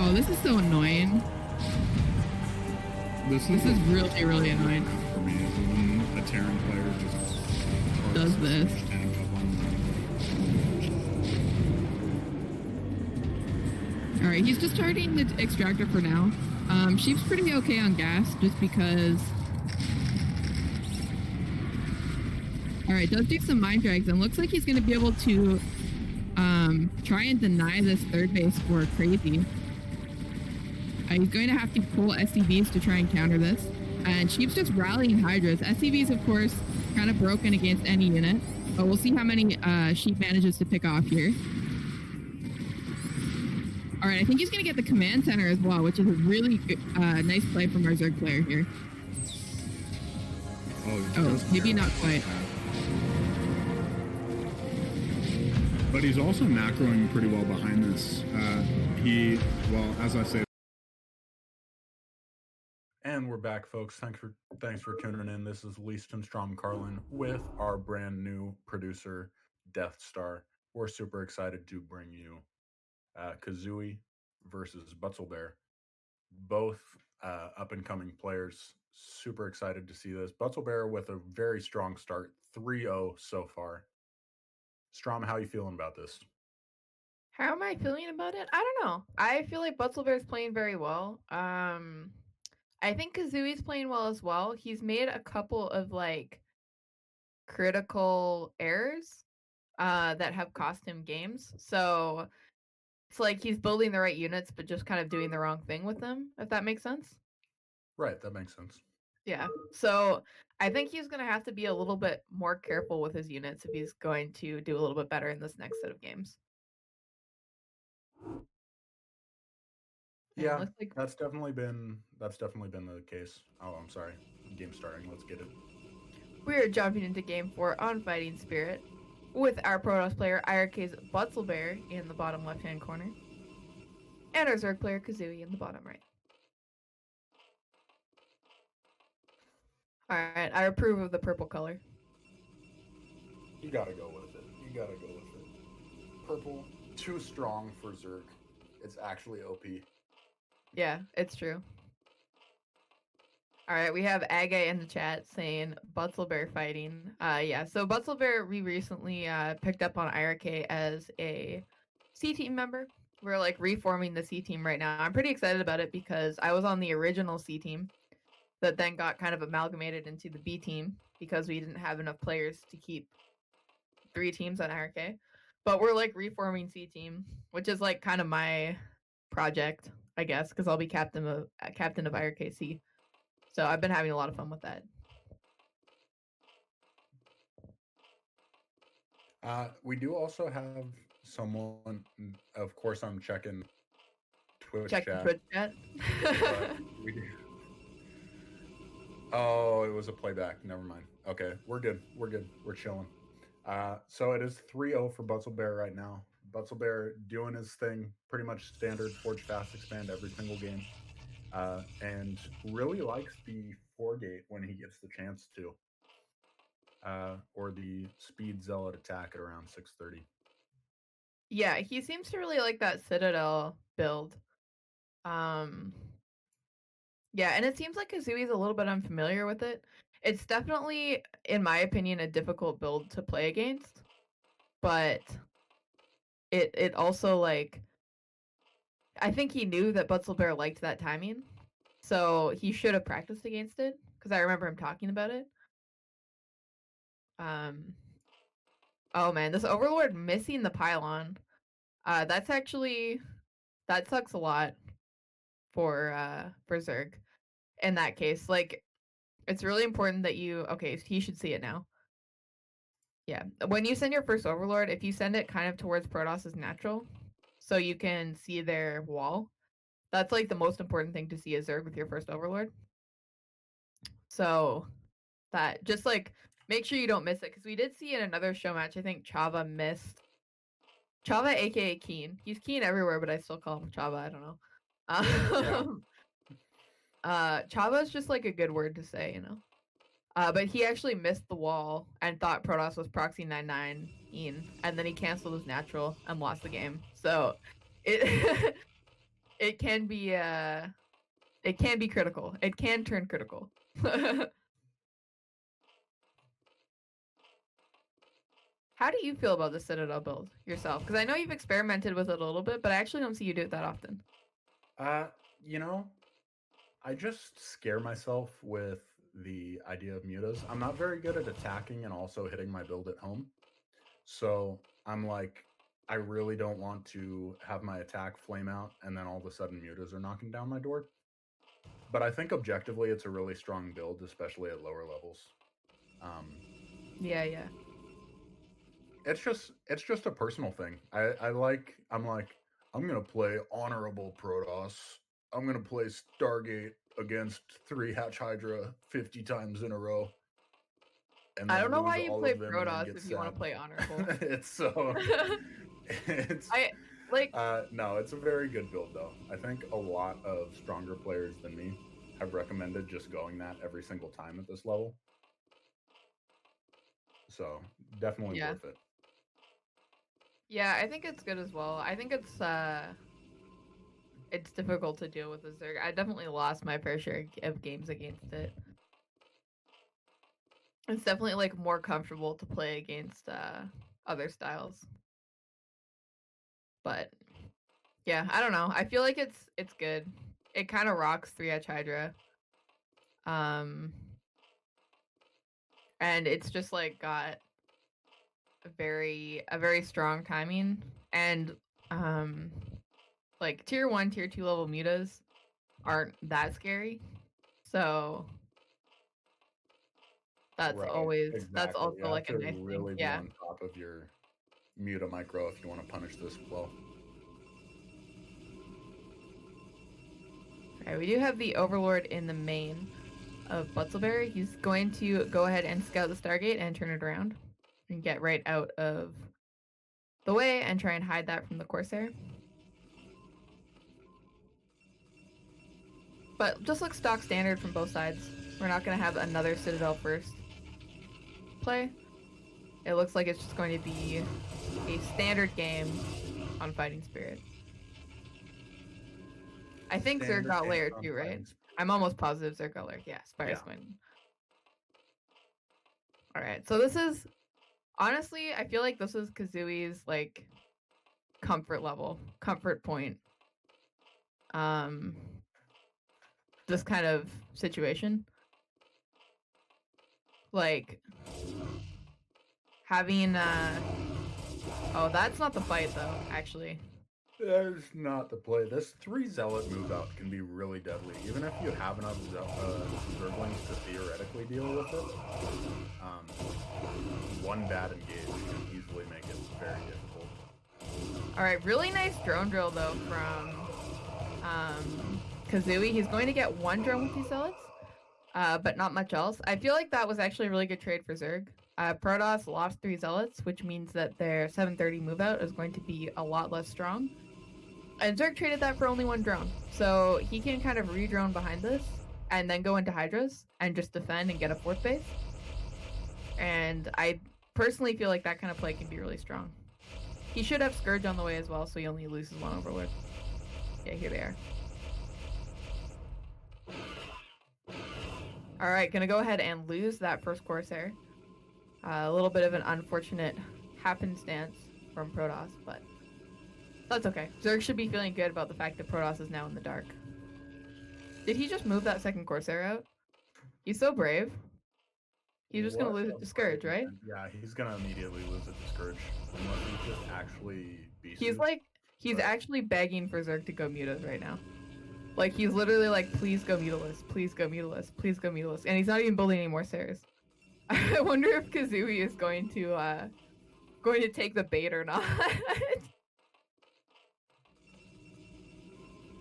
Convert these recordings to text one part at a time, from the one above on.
Oh, this is so annoying. This is really, really annoying. For me, is when a Terran player just does this. Alright, he's just starting the extractor for now. Sheep's pretty okay on gas, just because... Alright, does do some mind drags, and looks like he's going to be able to try and deny this third base for crazy. He's going to have to pull SCVs to try and counter this. And Sheep's just rallying Hydras. SCVs, of course, kind of broken against any unit. But we'll see how many Sheep manages to pick off here. Alright, I think he's going to get the command center as well, which is a really good, nice play from our Zerg player here. Oh, maybe not quite. But he's also macroing pretty well behind this. Well, as I say... And we're back, folks. Thanks for tuning in. This is Leaston Stromkarlen with our brand new producer, Death Star. We're super excited to bring you Kazuii versus Butzelbear. Both up-and-coming players. Super excited to see this. Butzelbear with a very strong start, 3-0 so far. Strom, how are you feeling about this? How am I feeling about it? I don't know. I feel like Butzelbear's playing very well. I think Kazui's playing well as well. He's made a couple of like critical errors that have cost him games. So it's like he's building the right units, but just kind of doing the wrong thing with them, if that makes sense. Right, that makes sense. Yeah. So I think he's going to have to be a little bit more careful with his units if he's going to do a little bit better in this next set of games. Yeah, like... that's definitely been the case. Oh, I'm sorry. Game starting. Let's get it. We're jumping into Game 4 on Fighting Spirit with our Protoss player iRk-Butzelbear in the bottom left-hand corner and our Zerg player Kazuii in the bottom right. All right, I approve of the purple color. You gotta go with it. Purple, too strong for Zerg. It's actually OP. Yeah, it's true. All right, we have Aga in the chat saying Butzelbear fighting. Yeah, so Butzelbear, we recently picked up on iRk as a C team member. We're like reforming the C team right now. I'm pretty excited about it because I was on the original C team that then got kind of amalgamated into the B team because we didn't have enough players to keep 3 teams on iRk. But we're like reforming C team, which is like kind of my project, I guess, because I'll be captain of iRkC. So I've been having a lot of fun with that. We do also have someone, of course I'm checking Twitch chat. Twitch chat. Oh, it was a playback. Never mind. Okay, we're good. We're chilling. So it is 3-0 for Butzelbear right now. Butzelbear doing his thing, pretty much standard Forge Fast Expand every single game. And really likes the 4-gate when he gets the chance to. Or the Speed Zealot attack at around 630. Yeah, he seems to really like that Citadel build. Yeah, and it seems like Kazui's a little bit unfamiliar with it. It's definitely, in my opinion, a difficult build to play against. But it also, like, I think he knew that Butzelbear liked that timing. So he should have practiced against it, because I remember him talking about it. Oh man, this Overlord missing the pylon. That sucks a lot for Zerg in that case. Like, it's really important that okay, he should see it now. Yeah, when you send your first Overlord, if you send it kind of towards Protoss' natural, so you can see their wall, that's like the most important thing to see as Zerg with your first Overlord. So that, just like, make sure you don't miss it, because we did see in another show match, I think Chava missed. Chava, aka Keen. He's Keen everywhere, but I still call him Chava. I don't know. Chava is just like a good word to say, you know. But he actually missed the wall and thought Protoss was proxy 9-9 Ian, and then he canceled his natural and lost the game. So it it can be critical. It can turn critical. How do you feel about the Citadel build yourself? Because I know you've experimented with it a little bit, but I actually don't see you do it that often. You know, I just scare myself with the idea of mutas. I'm not very good at attacking and also hitting my build at home. So I'm like, I really don't want to have my attack flame out and then all of a sudden mutas are knocking down my door. But I think objectively it's a really strong build, especially at lower levels. Yeah. It's just a personal thing. I'm like, I'm gonna play honorable Protoss. I'm gonna play Stargate against 3 Hatch Hydra 50 times in a row. And I then don't know lose why you all play of them and then Protoss get if you want sad. to play honorable. It's so it's I like no, it's a very good build though. I think a lot of stronger players than me have recommended just going that every single time at this level. So definitely yeah. worth it. Yeah, I think it's good as well. I think it's difficult to deal with the Zerg. I definitely lost my fair share of games against it. It's definitely like more comfortable to play against other styles. But yeah, I don't know. I feel like it's good. It kind of rocks 3H Hydra. And it's just like got a very strong timing and like tier 1, tier 2 level mutas aren't that scary. So that's Right. that's Exactly. You also have like a to nice thing. really be Yeah. on top of your muta micro if you want to punish this well. All right, we do have the Overlord in the main of Butzelbear. He's going to go ahead and scout the Stargate and turn it around and get right out of the way and try and hide that from the Corsair. But just looks stock standard from both sides. We're not going to have another Citadel first play. It looks like it's just going to be a standard game on Fighting Spirit. I think Zerg got layer 2, right? I'm almost positive Zerg got layer. Yeah, Spire's going. Alright, so this is... Honestly, I feel like this is Kazui's, like, comfort level. Comfort point. This kind of situation. Like... Having, Oh, that's not the fight, though, actually. That is not the play. This 3 Zealot move out can be really deadly, even if you have enough Zerglings to theoretically deal with it. One bad engage can easily make it very difficult. Alright, really nice drone drill, though, from Kazuii. He's going to get 1 drone with these Zealots, but not much else. I feel like that was actually a really good trade for Zerg. Protoss lost 3 Zealots, which means that their 730 move out is going to be a lot less strong. And Zerg traded that for only 1 drone. So he can kind of re-drone behind this and then go into Hydras and just defend and get a 4th base. And I personally feel like that kind of play can be really strong. He should have Scourge on the way as well, so he only loses 1 Overlord. Yeah, here they are. Alright, gonna go ahead and lose that first Corsair. A little bit of an unfortunate happenstance from Protoss, but that's okay. Zerg should be feeling good about the fact that Protoss is now in the dark. Did he just move that second Corsair out? He's so brave. He's just gonna lose it to Scourge, right? Yeah, he's gonna immediately lose it to Scourge. Unless he just actually beats He's actually begging for Zerg to go mutas right now. Like, he's literally like, please go mutalist, please go mutalist, please go mutalist. And he's not even building any more stairs. I wonder if Kazuii is going to take the bait or not.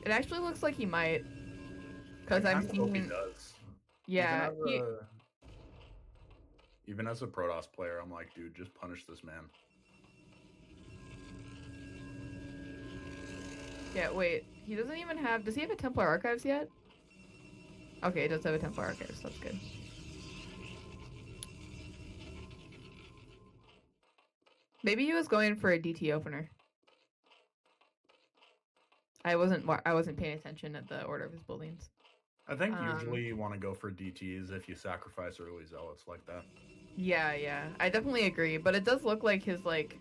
It actually looks like he might. Because I'm seeing... he does. Yeah. Even as a Protoss player, I'm like, dude, just punish this man. Yeah, wait. He doesn't even have... Does he have a Templar Archives yet? Okay, he does have a Templar Archives. That's good. Maybe he was going for a DT opener. I wasn't paying attention at the order of his buildings. I think usually you want to go for DTs if you sacrifice early zealots like that. Yeah, I definitely agree. But it does look like his, like,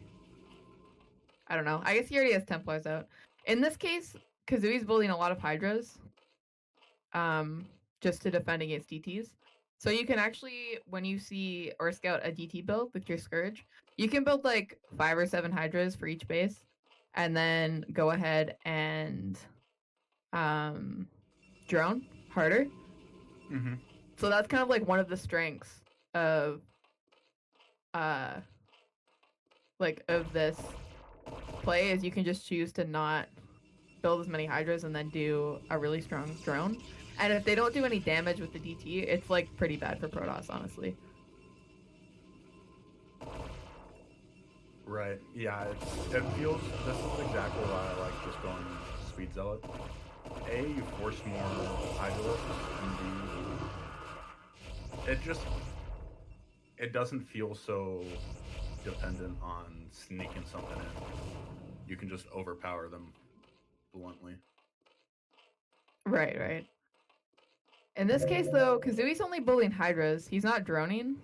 I don't know. I guess he already has Templars out. In this case, Kazui's building a lot of Hydras, just to defend against DTs. So you can actually, when you see or scout a DT build with your Scourge, you can build like 5 or 7 Hydras for each base, and then go ahead and drone harder. Mm-hmm. So that's kind of like one of the strengths of of this play, is you can just choose to not build as many Hydras and then do a really strong drone. And if they don't do any damage with the DT, it's like pretty bad for Protoss, honestly. Right. Yeah. It feels. This is exactly why I like just going Speed Zealot. A, you force more Hydralisks, and B, it doesn't feel so dependent on sneaking something in. You can just overpower them bluntly. Right. In this case, though, Kazui's only building Hydras. He's not droning,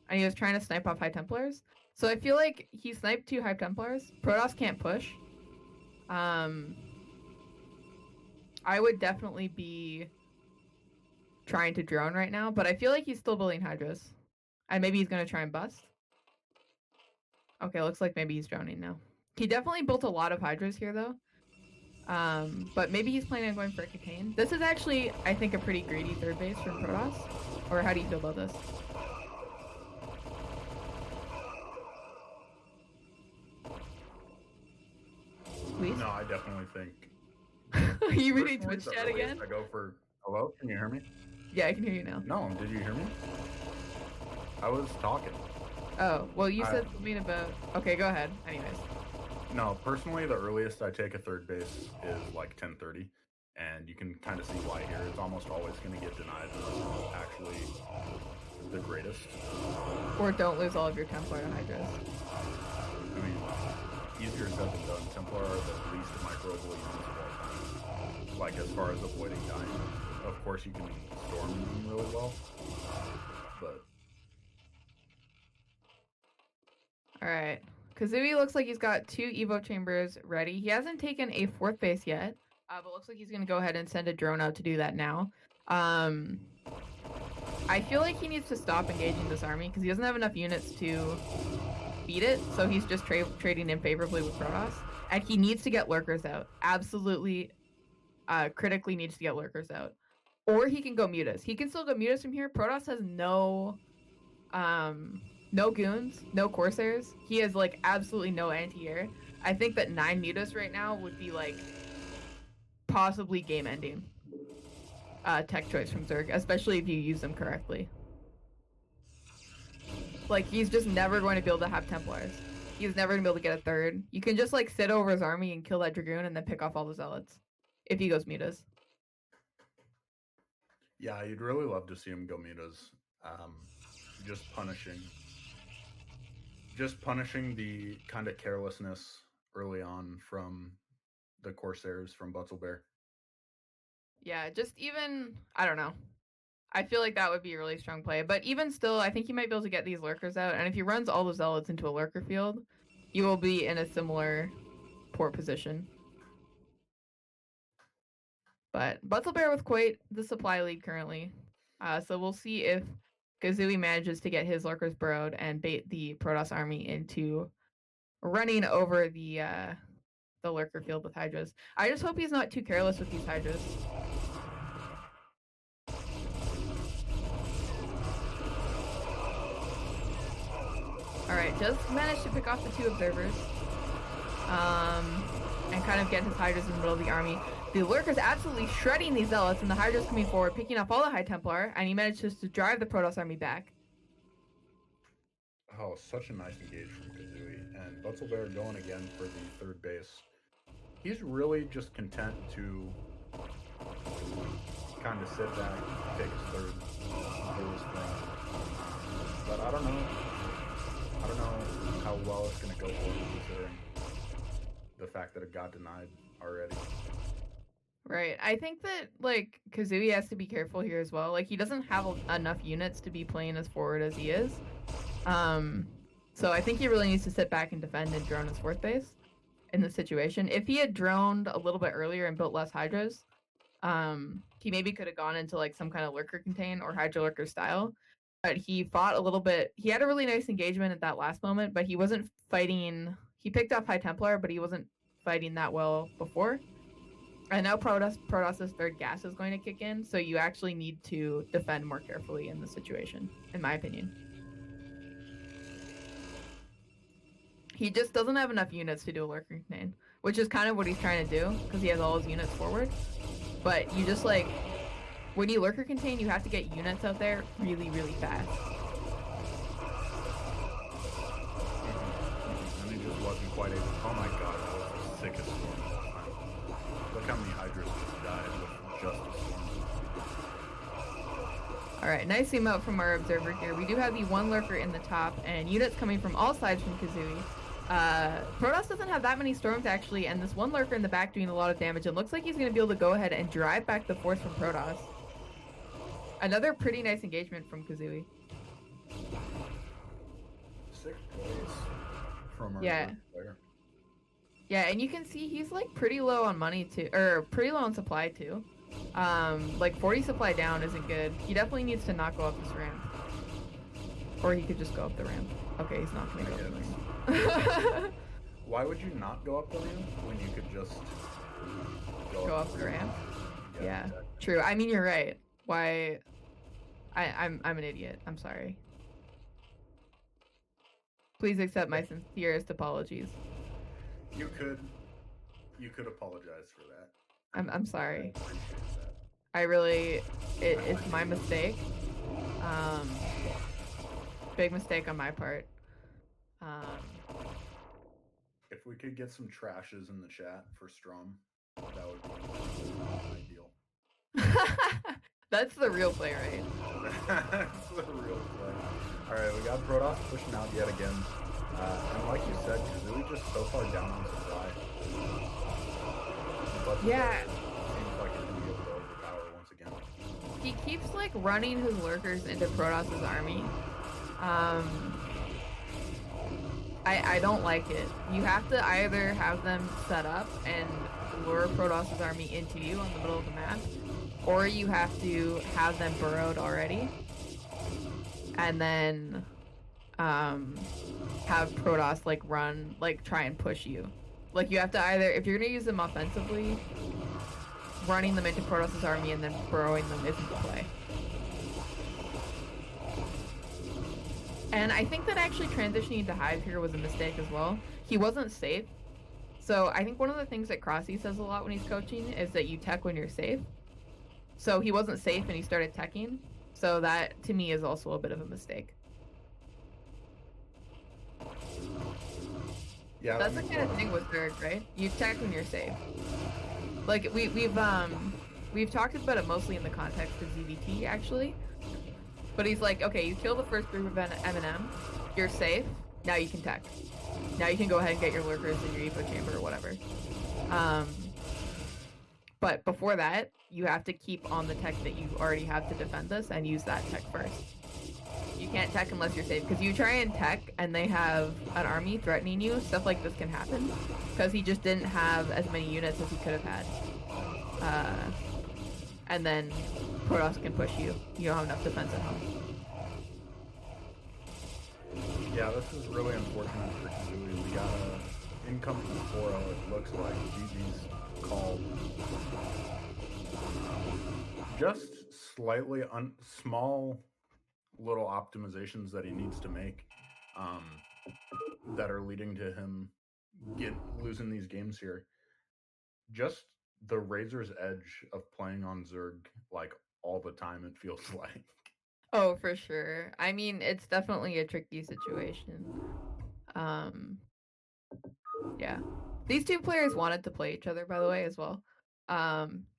and he was trying to snipe off High Templars. So I feel like he sniped 2 High Templars. Protoss can't push. I would definitely be trying to drone right now, but I feel like he's still building Hydras. And maybe he's going to try and bust. Okay, looks like maybe he's droning now. He definitely built a lot of Hydras here, though. But maybe he's planning on going for a Contain. This is actually, I think, a pretty greedy third base from Protoss. Or how do you feel about this? Please? No, I definitely think. Are you reading Personally, Twitch the chat earliest again? I go for. Hello? Can you hear me? Yeah, I can hear you now. No, did you hear me? I was talking. Oh, well, you said something about... Okay, go ahead. Anyways. No, personally, the earliest I take a third base is like 10:30, and you can kind of see why here. It's almost always going to get denied unless it's actually the greatest. Or don't lose all of your Templar to Hydras. I mean, easier said than done. Templar are the least microable units of all time. Like, as far as avoiding dying. Of course, you can storm them really well, but... Alright. Kazooie looks like he's got 2 Evo chambers ready. He hasn't taken a 4th base yet, but looks like he's going to go ahead and send a drone out to do that now. I feel like he needs to stop engaging this army because he doesn't have enough units to beat it, so he's just trading in favorably with Protoss. And he needs to get Lurkers out. Absolutely, critically needs to get Lurkers out. Or he can go Mutas. He can still go Mutas from here. Protoss has no goons, no Corsairs. He has, like, absolutely no anti-air. I think that 9 Mutas right now would be, like, possibly game-ending tech choice from Zerg, especially if you use them correctly. Like, he's just never going to be able to have Templars. He's never going to be able to get a 3rd. You can just, like, sit over his army and kill that Dragoon and then pick off all the Zealots if he goes Mutas. Yeah, you'd really love to see him go Mutas. Just punishing the kind of carelessness early on from the Corsairs from Butzelbear. Yeah, just even, I don't know. I feel like that would be a really strong play. But even still, I think you might be able to get these Lurkers out. And if he runs all the Zealots into a Lurker field, you will be in a similar poor position. But Butzelbear with quite the supply lead currently. So we'll see if Kazuii manages to get his Lurkers burrowed and bait the Protoss army into running over the Lurker field with Hydras. I just hope he's not too careless with these Hydras. Alright, just managed to pick off the 2 observers. And kind of get his Hydras in the middle of the army. The Lurker's absolutely shredding these Zealots, and the Hydra's coming forward, picking up all the High Templar, and he manages to drive the Protoss army back. Oh, such a nice engage from Kazuii. And Butzelbear going again for the 3rd base. He's really just content to kind of sit back, take his 3rd, do his thing. But I don't know how well it's going to go for him, considering the fact that it got denied already. Right. I think that like Kazuii has to be careful here as well. Like he doesn't have enough units to be playing as forward as he is. So I think he really needs to sit back and defend and drone his fourth base in this situation. If he had droned a little bit earlier and built less hydras, he maybe could have gone into like some kind of lurker contain or hydra lurker style. But he fought a little bit. He had a really nice engagement at that last moment, but he wasn't fighting. He picked off High Templar, but he wasn't fighting that well before. And now Protost's third gas is going to kick in, so you actually need to defend more carefully in this situation, in my opinion. He just doesn't have enough units to do a lurker contain, which is kind of what he's trying to do, because he has all his units forward. But you just, like, when you lurker contain, you have to get units out there really, really fast. And he just wasn't quite able. Oh my god, that was the sickest storm of all time. Look how many hydras just died with just a storm. Alright, nice zoom out from our observer here. We do have the one lurker in the top, and units coming from all sides from Kazuii. Protoss doesn't have that many storms actually, and this one lurker in the back doing a lot of damage. It looks like he's going to be able to go ahead and drive back the force from Protoss. Another pretty nice engagement from Kazuii. Sick plays from our player. Yeah, and you can see he's like pretty low on money too, or pretty low on supply too. Like 40 supply down isn't good. He definitely needs to not go up this ramp. Or he could just go up the ramp. Okay, he's not gonna go up the ramp. Why would you not go up the ramp when you could just go up the ramp? Yeah, exactly. True. I mean, you're right. Why? I'm an idiot. I'm sorry. Please accept my sincerest apologies. You could apologize for that. I'm sorry. I appreciate that. I really, it's my mistake. Big mistake on my part. If we could get some trashes in the chat for Strom, that would be ideal. That's the real play, right? That's the real play. Alright, we got Protoss pushing out yet again. And like you said, Kazuii just so far down on supply. But yeah. Seems like he's going to be able to overpower once again. He keeps like running his lurkers into Protoss's army. I don't like it. You have to either have them set up and lure Protoss's army into you on the middle of the map, or you have to have them burrowed already, and then have Protoss like run, like try and push you. Like you have to either, if you're gonna use them offensively, running them into Protoss's army and then burrowing them isn't the play. And I think that actually transitioning to Hive here was a mistake as well. He wasn't safe. So I think one of the things that Crossy says a lot when he's coaching is that you tech when you're safe. So he wasn't safe and he started teching. So that, to me, is also a bit of a mistake. Yeah, that's the kind of thing with Zerg, right? You tech when you're safe. Like we've talked about it mostly in the context of ZVT actually. But he's like, okay, you kill the first group of M&M, you're safe, now you can tech. Now you can go ahead and get your lurkers in your evo chamber or whatever. But before that, you have to keep on the tech that you already have to defend this and use that tech first. You can't tech unless you're safe, because you try and tech and they have an army threatening you, stuff like this can happen, because he just didn't have as many units as he could have had. And then Protoss can push you. You don't have enough defense at home. Yeah, this is really unfortunate for Kazuii. We got an incoming 4-0, it looks like. GG's called. Just slightly small little optimizations that he needs to make that are leading to him losing these games here. Just the razor's edge of playing on Zerg like all the time, it feels like. Oh, for sure. I mean, it's definitely a tricky situation. Yeah. These two players wanted to play each other, by the way, as well.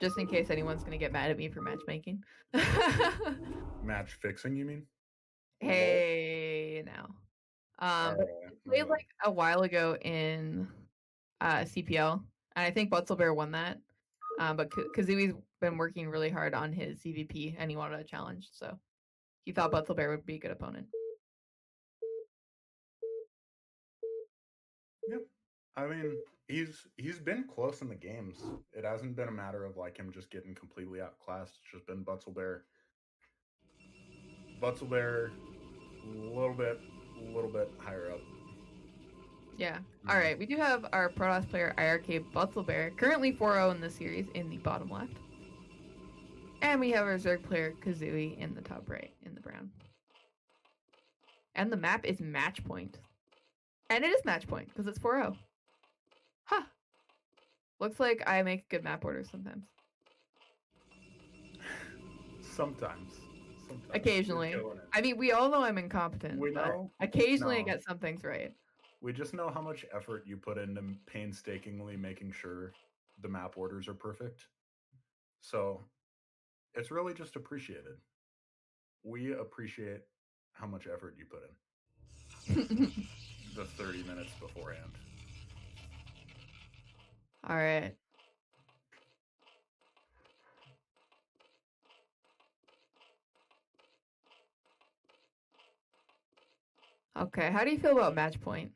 Just in case anyone's gonna get mad at me for matchmaking. Match fixing, you mean? Hey, now. We played like a while ago in CPL, and I think Butzelbear won that. But Kazui's been working really hard on his CVP, and he wanted a challenge, so he thought Butzelbear would be a good opponent. Yep. I mean, he's been close in the games. It hasn't been a matter of like him just getting completely outclassed. It's just been Butzelbear. Butzelbear, a little bit higher up. Yeah. All right. We do have our Protoss player iRk-Butzelbear, currently 4-0 in the series in the bottom left. And we have our Zerg player Kazuii in the top right in the brown. And the map is match point. And it is match point because it's 4-0. Huh. Looks like I make good map orders sometimes. Sometimes. Occasionally. I mean, we all know I'm incompetent. We know. Occasionally I get some things right. We just know how much effort you put into painstakingly making sure the map orders are perfect. So it's really just appreciated. We appreciate how much effort you put in. The 30 minutes beforehand. All right. Okay, how do you feel about match point?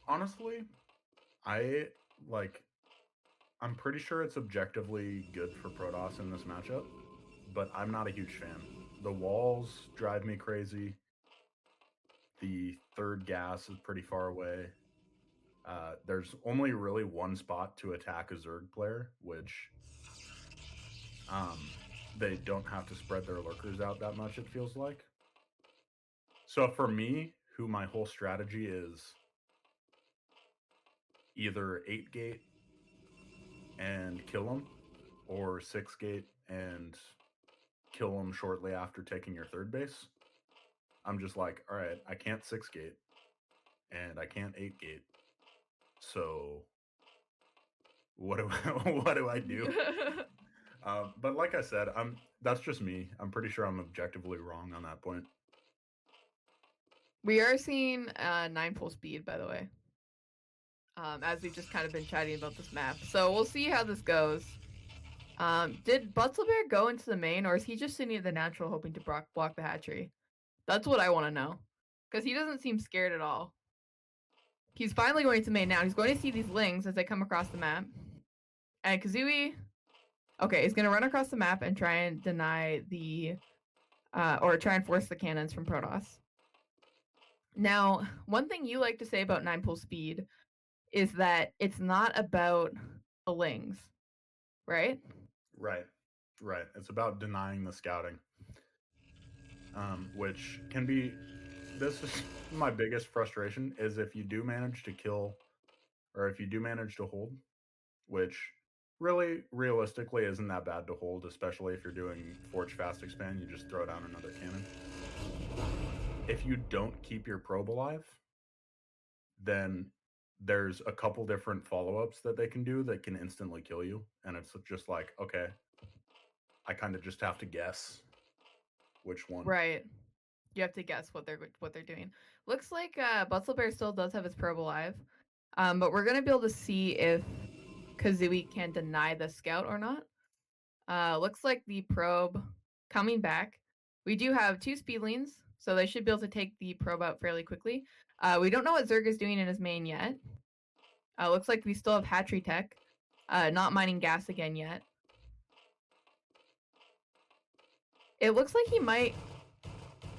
Honestly, I'm pretty sure it's objectively good for Protoss in this matchup, but I'm not a huge fan. The walls drive me crazy. The third gas is pretty far away. There's only really one spot to attack a Zerg player, which they don't have to spread their lurkers out that much, it feels like. So for me, who my whole strategy is either 8-gate and kill them, or 6-gate and kill them shortly after taking your third base. I'm just like, all right, I can't 6-gate and I can't 8-gate. So what do I do? But like I said, that's just me. I'm pretty sure I'm objectively wrong on that point. We are seeing 9 full speed, by the way. As we've just kind of been chatting about this map. So we'll see how this goes. Did Butzelbear go into the main, or is he just sitting at the natural hoping to block the hatchery? That's what I want to know. Because he doesn't seem scared at all. He's finally going to main now. He's going to see these lings as they come across the map. And Kazuii... Okay, he's going to run across the map and try and deny the... or try and force the cannons from Protoss. Now, one thing you like to say about 9 pull speed is that it's not about the lings, right? Right. It's about denying the scouting, which can be... This is my biggest frustration, is if you do manage to kill, or if you do manage to hold, which really, realistically, isn't that bad to hold, especially if you're doing Forge Fast Expand, you just throw down another cannon. If you don't keep your probe alive, then there's a couple different follow-ups that they can do that can instantly kill you, and it's just like, okay, I kind of just have to guess which one. Right. You have to guess what they're doing. Looks like Butzelbear still does have his probe alive, but we're gonna be able to see if Kazuii can deny the scout or not. Looks like the probe coming back. We do have 2 speedlings, so they should be able to take the probe out fairly quickly. We don't know what Zerg is doing in his main yet. Looks like we still have hatchery tech, not mining gas again yet. It looks like he might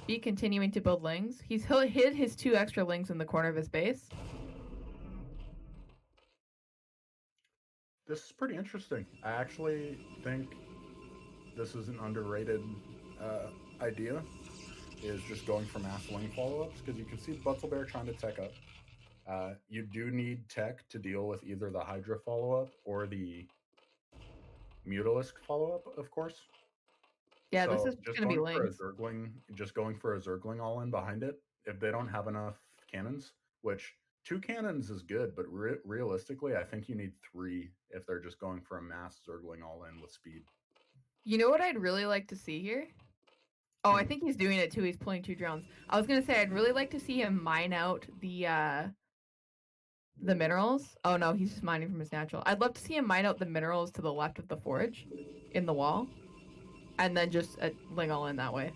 be continuing to build lings. He's hid his 2 extra lings in the corner of his base. This is pretty interesting. I actually think this is an underrated idea, is just going for mass ling follow-ups, because you can see Butzelbear trying to tech up. You do need tech to deal with either the Hydra follow-up or the Mutalisk follow-up, of course. Yeah, so this is just going to be lings. Just going for a Zergling all-in behind it, if they don't have enough cannons, which 2 cannons is good, but realistically, I think you need 3 if they're just going for a mass Zergling all-in with speed. You know what I'd really like to see here? Oh, I think he's doing it too. He's pulling 2 drones. I was going to say, I'd really like to see him mine out the The minerals? Oh no, he's just mining from his natural. I'd love to see him mine out the minerals to the left of the forge in the wall. And then just ling all in that way.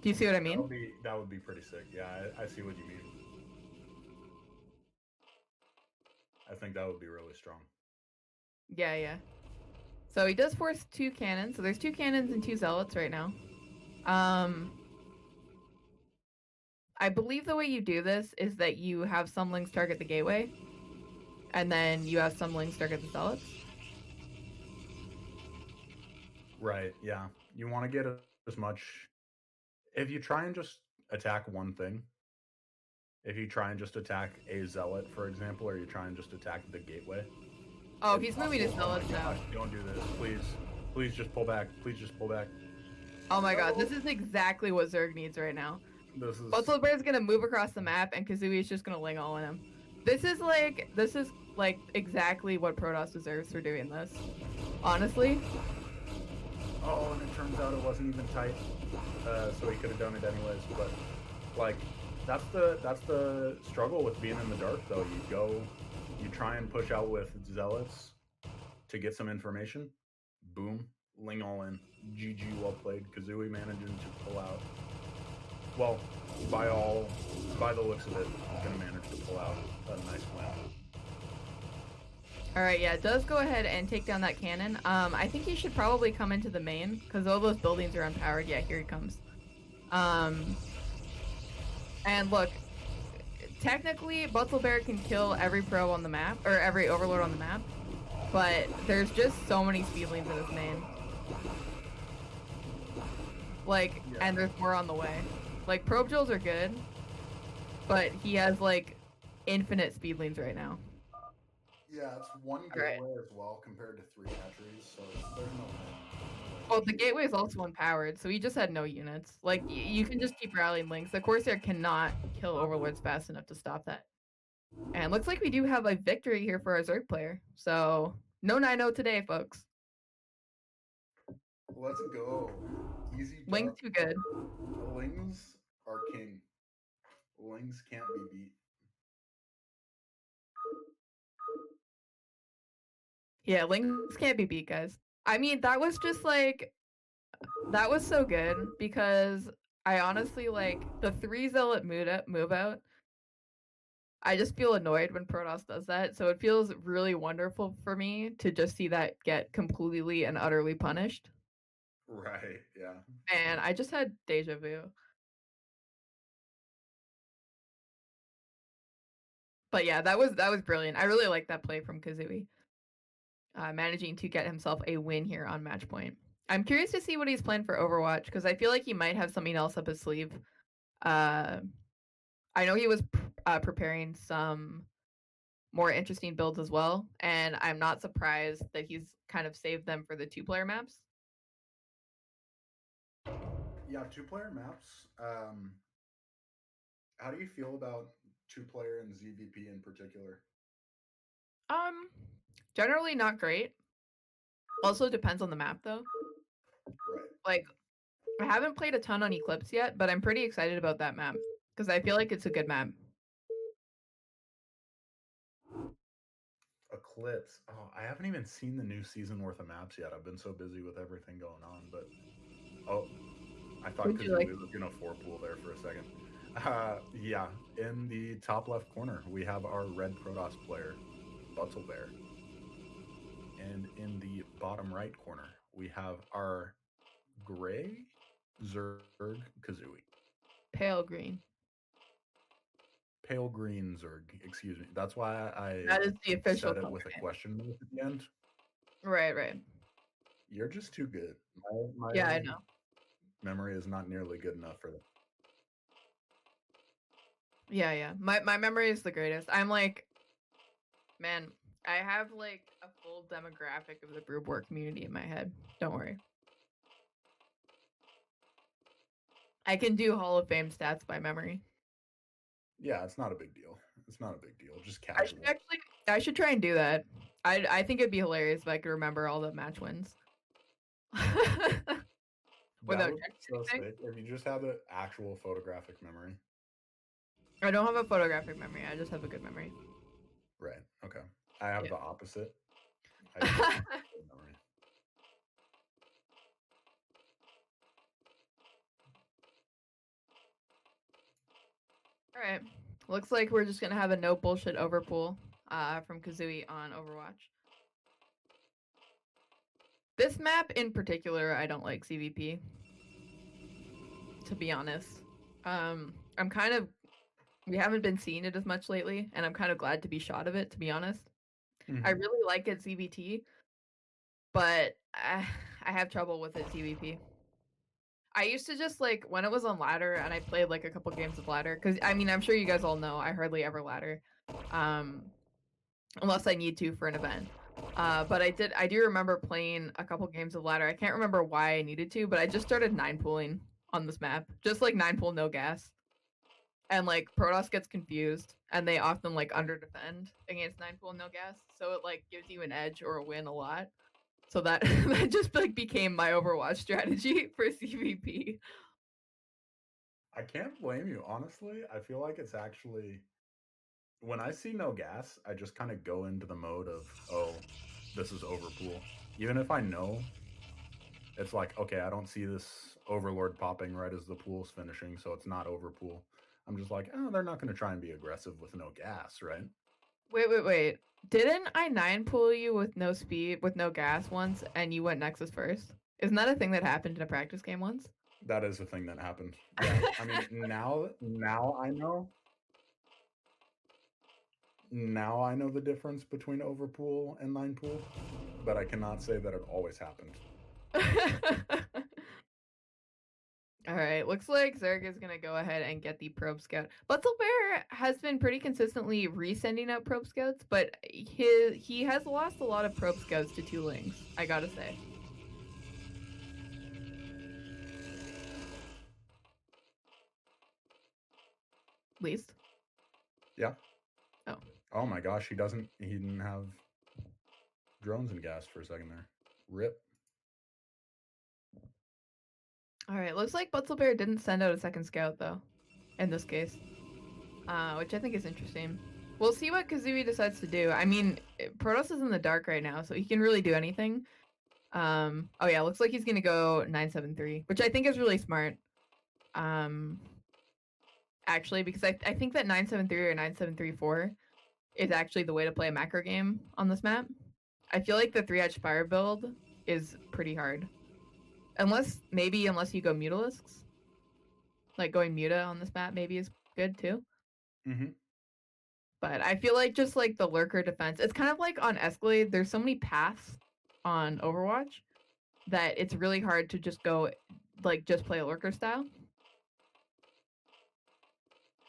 Do you see what I mean? That would be pretty sick. Yeah, I see what you mean. I think that would be really strong. Yeah, yeah. So he does force 2 cannons. So there's 2 cannons and 2 zealots right now. I believe the way you do this is that you have some lings target the gateway, and then you have some lings target the zealots. Right, yeah. You want to get as much... If you try and just attack one thing, if you try and just attack a zealot, for example, or you try and just attack the gateway... Oh, he's moving his zealots now. Don't do this, please. Please just pull back. Please just pull back. Oh my god, this is exactly what Zerg needs right now. This is... Butzelbear's gonna move across the map, and Kazuii is just gonna ling all in him. This is like exactly what Protoss deserves for doing this. Honestly. Oh, and it turns out it wasn't even tight, so he could have done it anyways. But like, that's the struggle with being in the dark, though. You try and push out with zealots to get some information. Boom, ling all in. GG, well played. Kazuii managing to pull out. Well, by the looks of it, he's gonna manage to pull out a nice win. Alright, yeah, it does go ahead and take down that cannon. I think he should probably come into the main, because all those buildings are unpowered. Yeah, here he comes. And look, technically, Butzelbear can kill every pro on the map, or every overlord on the map, but there's just so many speedlings in his main. Like, yeah. And there's more on the way. Like, probe drills are good, but he has, like, infinite speedlings right now. Yeah, it's 1 gateway as well compared to 3 hatcheries, so there's no... Well, the gateway is also unpowered, so he just had no units. Like, you can just keep rallying links. The Corsair cannot kill overlords fast enough to stop that. And looks like we do have a victory here for our Zerg player. So, no 9-0 today, folks. Let's go. Easy job. Ling's too good. Lings are king. Lings can't be beat. Yeah, Lings can't be beat, guys. I mean, that was just like... That was so good, because I honestly, like, the 3 zealot move out, I just feel annoyed when Protoss does that, so it feels really wonderful for me to just see that get completely and utterly punished. Right, yeah. And I just had deja vu. But yeah, that was brilliant. I really like that play from Kazuii. Managing to get himself a win here on match point. I'm curious to see what he's planned for Overwatch, because I feel like he might have something else up his sleeve. I know he was preparing some more interesting builds as well, and I'm not surprised that he's kind of saved them for the 2-player maps. Yeah, 2-player maps. How do you feel about 2-player and ZVP in particular? Generally not great. Also depends on the map, though. Right. Like, I haven't played a ton on Eclipse yet, but I'm pretty excited about that map, because I feel like it's a good map. Eclipse. Oh, I haven't even seen the new season worth of maps yet. I've been so busy with everything going on, but... Oh, I thought because we were going to 4-pool there for a second. Yeah, in the top left corner, we have our red Protoss player, Butzelbear. And in the bottom right corner, we have our gray Zerg Kazuii. Pale green. Pale green Zerg, excuse me. That's why that is the official said it with a question mark at the end. Right, right. You're just too good. My yeah, I know. Memory is not nearly good enough for that. Yeah, yeah. My memory is the greatest. I'm like, man, I have like a full demographic of the Brood War community in my head. Don't worry. I can do Hall of Fame stats by memory. Yeah, it's not a big deal. It's not a big deal. Just casual. I should try and do that. I think it'd be hilarious if I could remember all the match wins. Without so sick if you just have an actual photographic memory. I don't have a photographic memory. I just have a good memory. Right. Okay. I have Yeah. the opposite. I just have good memory. All right. Looks like we're just gonna have a no bullshit overpool from Kazuii on Overwatch. This map in particular, I don't like CVP. To be honest, I'm kind of we haven't been seeing it as much lately, and I'm kind of glad to be shot of it. To be honest, I really like it CVT, but I have trouble with it CVP. I used to just like when it was on ladder and I played like a couple games of ladder because I mean I'm sure you guys all know I hardly ever ladder, unless I need to for an event. But I do remember playing a couple games of ladder. I can't remember why I needed to, but I just started 9-pooling on this map, just like 9-pool no gas, and like Protoss gets confused and they often like under defend against 9-pool no gas, so it like gives you an edge or a win a lot. So that that just like became my Overwatch strategy for CVP. I can't blame you, honestly. I feel like it's actually when I see no gas, I just kind of go into the mode of, oh, this is overpool. Even if I know it's like, okay, I don't see this overlord popping right as the pool's finishing, so it's not overpool. I'm just like, oh, they're not going to try and be aggressive with no gas, right? Wait. Didn't I 9-pool you with no speed, with no gas once, and you went Nexus first? Isn't that a thing that happened in a practice game once? That is a thing that happened. Yeah, I mean, now I know. Now I know the difference between overpool and 9-pool, but I cannot say that it always happened. All right, looks like Zerg is gonna go ahead and get the probe scout. Butzelbear has been pretty consistently resending out probe scouts, but he has lost a lot of probe scouts to 2 lings, I gotta say. Least. Yeah. Oh. Oh my gosh, he didn't have drones and gas for a second there. Rip. All right, looks like Butzelbear didn't send out a second scout though, in this case, which I think is interesting. We'll see what Kazuii decides to do. I mean, Protoss is in the dark right now, so he can really do anything. Oh yeah, looks like he's gonna go 973, which I think is really smart. Actually, because I think that 973 or 9734 is actually the way to play a macro game on this map. I feel like the 3-edge fire build is pretty hard. Unless you go Mutalisks. Like going Muta on this map maybe is good too. Mm-hmm. But I feel like just like the lurker defense, it's kind of like on Escalade, there's so many paths on Overwatch that it's really hard to just go like just play a lurker style.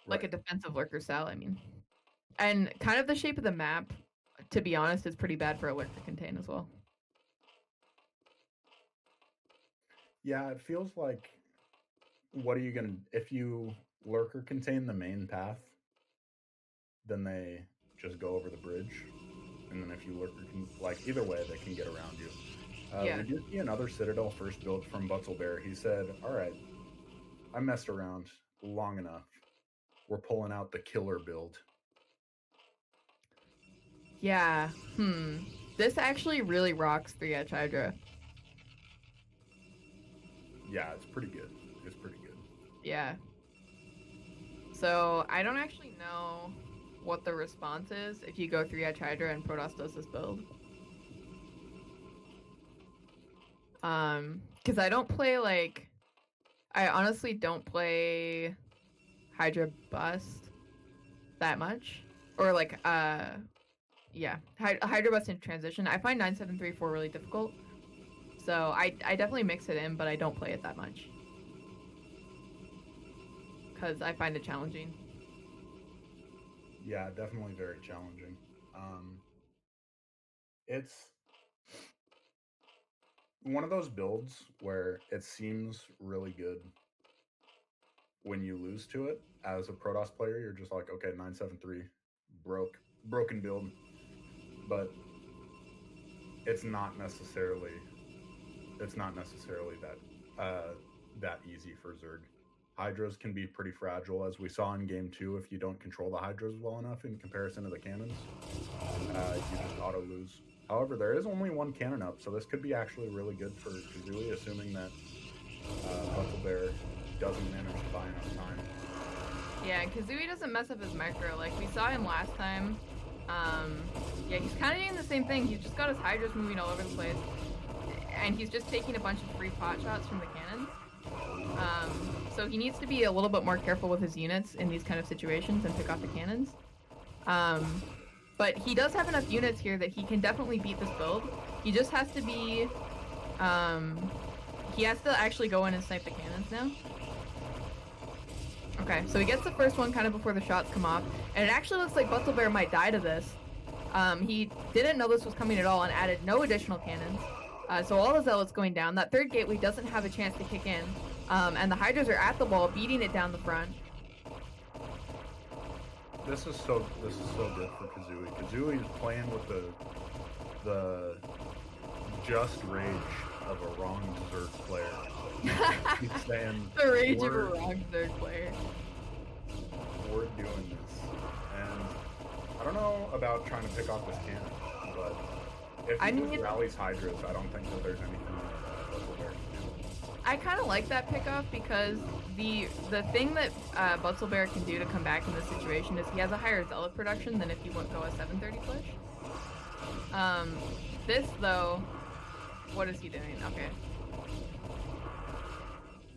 Like a defensive lurker style, I mean. And kind of the shape of the map, to be honest, is pretty bad for a lurker contain as well. Yeah, it feels like what are you gonna if you lurker contain the main path, then they just go over the bridge. And then if you lurker like either way they can get around you. Yeah. We did see another Citadel first build from Butzelbear. He said, alright, I messed around long enough. We're pulling out the killer build. Yeah. This actually really rocks 3-edge Hydra. Yeah, it's pretty good. It's pretty good. Yeah. So I don't actually know what the response is if you go 3-edge Hydra and Protoss does this build. Because I don't play like I honestly don't play Hydra Bust that much. Or like yeah, Hydra Bust in transition. I find 9734 really difficult. So I definitely mix it in, but I don't play it that much. Because I find it challenging. Yeah, definitely very challenging. It's one of those builds where it seems really good when you lose to it. As a Protoss player, you're just like, okay, 973, broken build. But it's not necessarily that easy for Zerg. Hydras can be pretty fragile, as we saw in game 2. If you don't control the Hydras well enough in comparison to the cannons, you just auto lose. However, there is only one cannon up, so this could be actually really good for Kazuii, assuming that Butzelbear doesn't manage to buy enough time. Yeah, Kazuii doesn't mess up his micro. Like, we saw him last time. Yeah, he's kind of doing the same thing. He's just got his Hydras moving all over the place. And he's just taking a bunch of free pot shots from the cannons. So he needs to be a little bit more careful with his units in these kind of situations and pick off the cannons. But he does have enough units here that he can definitely beat this build. He just has to be... he has to actually go in and snipe the cannons now. Okay, so he gets the first one kind of before the shots come off. And it actually looks like Butzelbear might die to this. He didn't know this was coming at all and added no additional cannons. So all the zealots going down. That third gateway doesn't have a chance to kick in. And the Hydras are at the wall, beating it down the front. This is so good for Kazuii. Kazuii is playing with the just rage of a wrong Zerg player. He's saying, the rage of a wrong Zerg player. We're doing this. And I don't know about trying to pick off this cannon, but if he just rallies Hydras, I don't think that there's anything Butzelbear can do. I kind of like that pickoff because the thing that Butzelbear can do to come back in this situation is he has a higher zealot production than if he would go a 730 push. This though, what is he doing? Okay.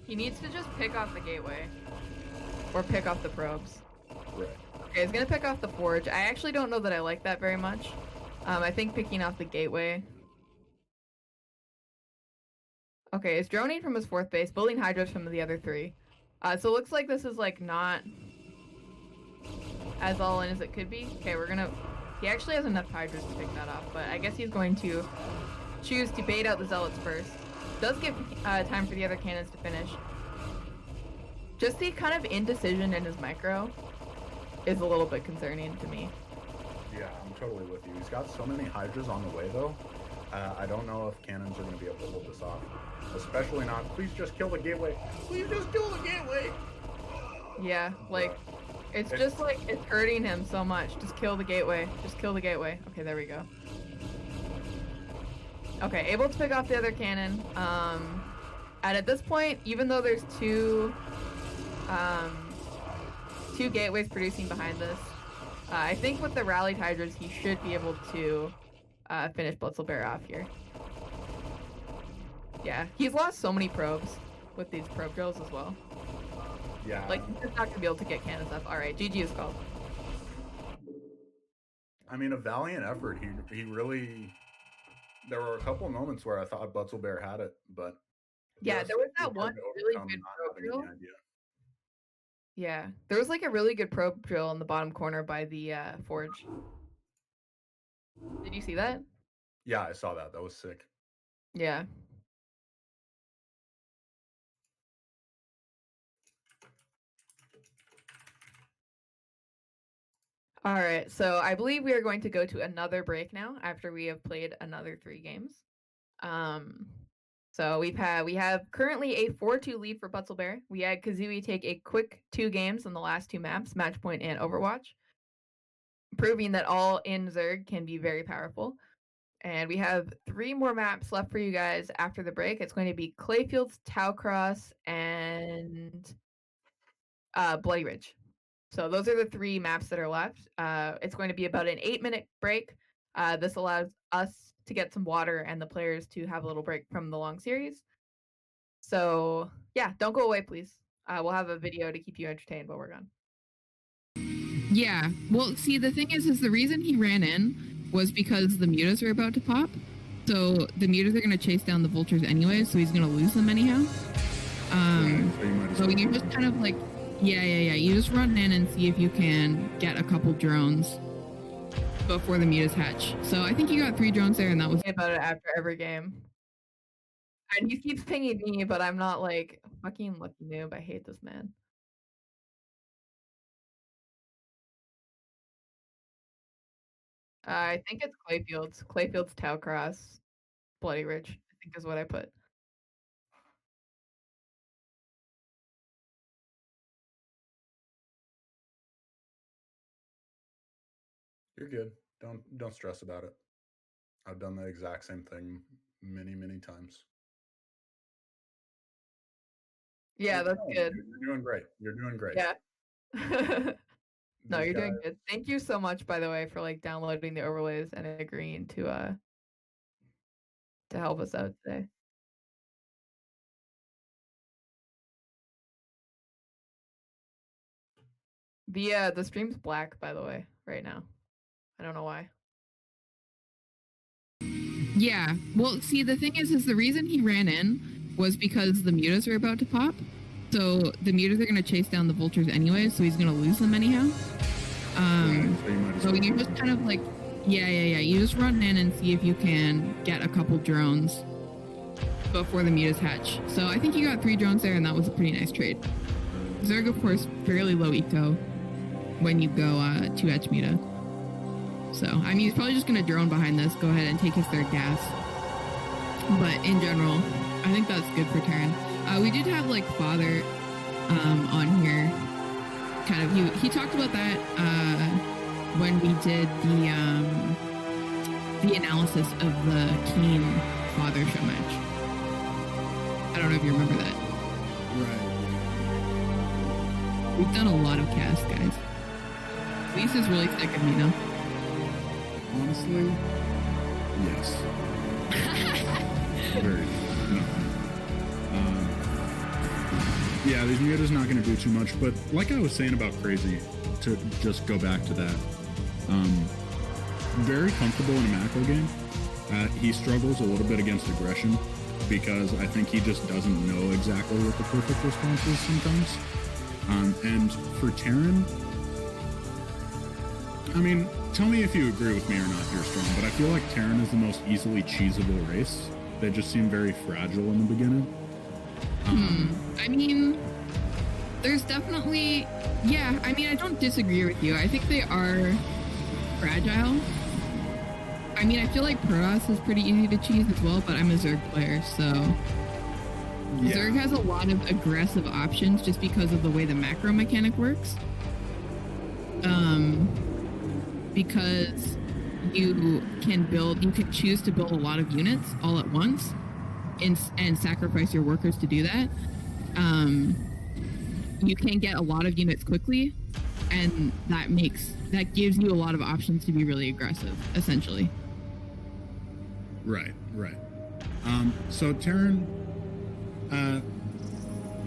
He needs to just pick off the gateway. Or pick off the probes. Right. Okay, he's gonna pick off the forge. I actually don't know that I like that very much. I think picking off the gateway. Okay, he's droning from his 4th base, building Hydras from the other 3. So it looks like this is like not as all in as it could be. Okay, he actually has enough Hydras to pick that off, but I guess he's going to choose to bait out the zealots first. Does give time for the other cannons to finish. Just the kind of indecision in his micro is a little bit concerning to me. Yeah, I'm totally with you. He's got so many Hydras on the way, though. I don't know if cannons are going to be able to hold this off. Especially not, please just kill the gateway. Please just kill the gateway. Yeah, like, it's just like, it's hurting him so much. Just kill the gateway. Just kill the gateway. Okay, there we go. Okay, able to pick off the other cannon. And at this point, even though there's two gateways producing behind this, I think with the rallied Hydras, he should be able to finish Butzelbear off here. Yeah, he's lost so many probes with these probe drills as well. Yeah. Like, he's just not going to be able to get cannons up. Alright, GG is called. I mean, a valiant effort. He really... There were a couple of moments where I thought Butzelbear had it, but... Yeah, there was that one really good probe drill. Yeah, there was like a really good probe drill in the bottom corner by the forge. Did you see that? Yeah, I saw that. That was sick. Yeah. All right, so I believe we are going to go to another break now after we have played another 3 games. So we have currently a 4-2 lead for Butzelbear. We had Kazuii take a quick 2 games on the last 2 maps, Matchpoint and Overwatch, proving that all in Zerg can be very powerful. And we have 3 more maps left for you guys after the break. It's going to be Clayfields, Towcross, and Bloody Ridge. So those are the 3 maps that are left. It's going to be about an 8-minute break. This allows us to get some water and the players to have a little break from the long series. So yeah, don't go away, please. We'll have a video to keep you entertained while we're gone. Yeah, well, see, the thing is the reason he ran in was because the mutas are about to pop. So the mutas are going to chase down the vultures anyway, so he's going to lose them anyhow. So you just kind of like, yeah. You just run in and see if you can get a couple drones before the mutas hatch. So I think you got 3 drones there, and that was about it after every game. And he keeps pinging me, but I'm not like fucking lucky noob. I hate this man. I think it's Clayfields, Towcross, Bloody Ridge, I think is what I put. You're good. Don't stress about it. I've done the exact same thing many times. Yeah, that's good. You're doing great. You're doing great. Yeah. No, These you're doing guys- good. Thank you so much, by the way, for like downloading the overlays and agreeing to help us out today. The stream's black, by the way, right now. I don't know why. Yeah. Well, see, the thing is the reason he ran in was because the mutas are about to pop. So the mutas are going to chase down the vultures anyway, so he's going to lose them anyhow. So you just kind of like, yeah. You just run in and see if you can get a couple drones before the mutas hatch. So I think you got 3 drones there, and that was a pretty nice trade. Zerg, of course, fairly low eco when you go 2H muta. So, I mean, he's probably just going to drone behind this, go ahead and take his 3rd gas. But in general, I think that's good for Terran. We did have, like, Father on here. Kind of, he talked about that when we did the analysis of the Keen Father Showmatch. I don't know if you remember that. Right. We've done a lot of casts, guys. Lisa's really sick of me now. Honestly, yes. Very. No. Yeah, these mutas not going to do too much, but like I was saying about Crazy, to just go back to that, very comfortable in a macro game. He struggles a little bit against aggression because I think he just doesn't know exactly what the perfect response is sometimes. And for Terran, I mean, tell me if you agree with me or not here, Strong, but I feel like Terran is the most easily cheesable race. They just seem very fragile in the beginning. I mean, there's definitely, yeah, I mean, I don't disagree with you. I think they are fragile. I mean, I feel like Protoss is pretty easy to cheese as well, but I'm a Zerg player, so yeah. Zerg has a lot of aggressive options just because of the way the macro mechanic works. Because you can choose to build a lot of units all at once and sacrifice your workers to do that. You can get a lot of units quickly, and that gives you a lot of options to be really aggressive, essentially. Right. So Terran,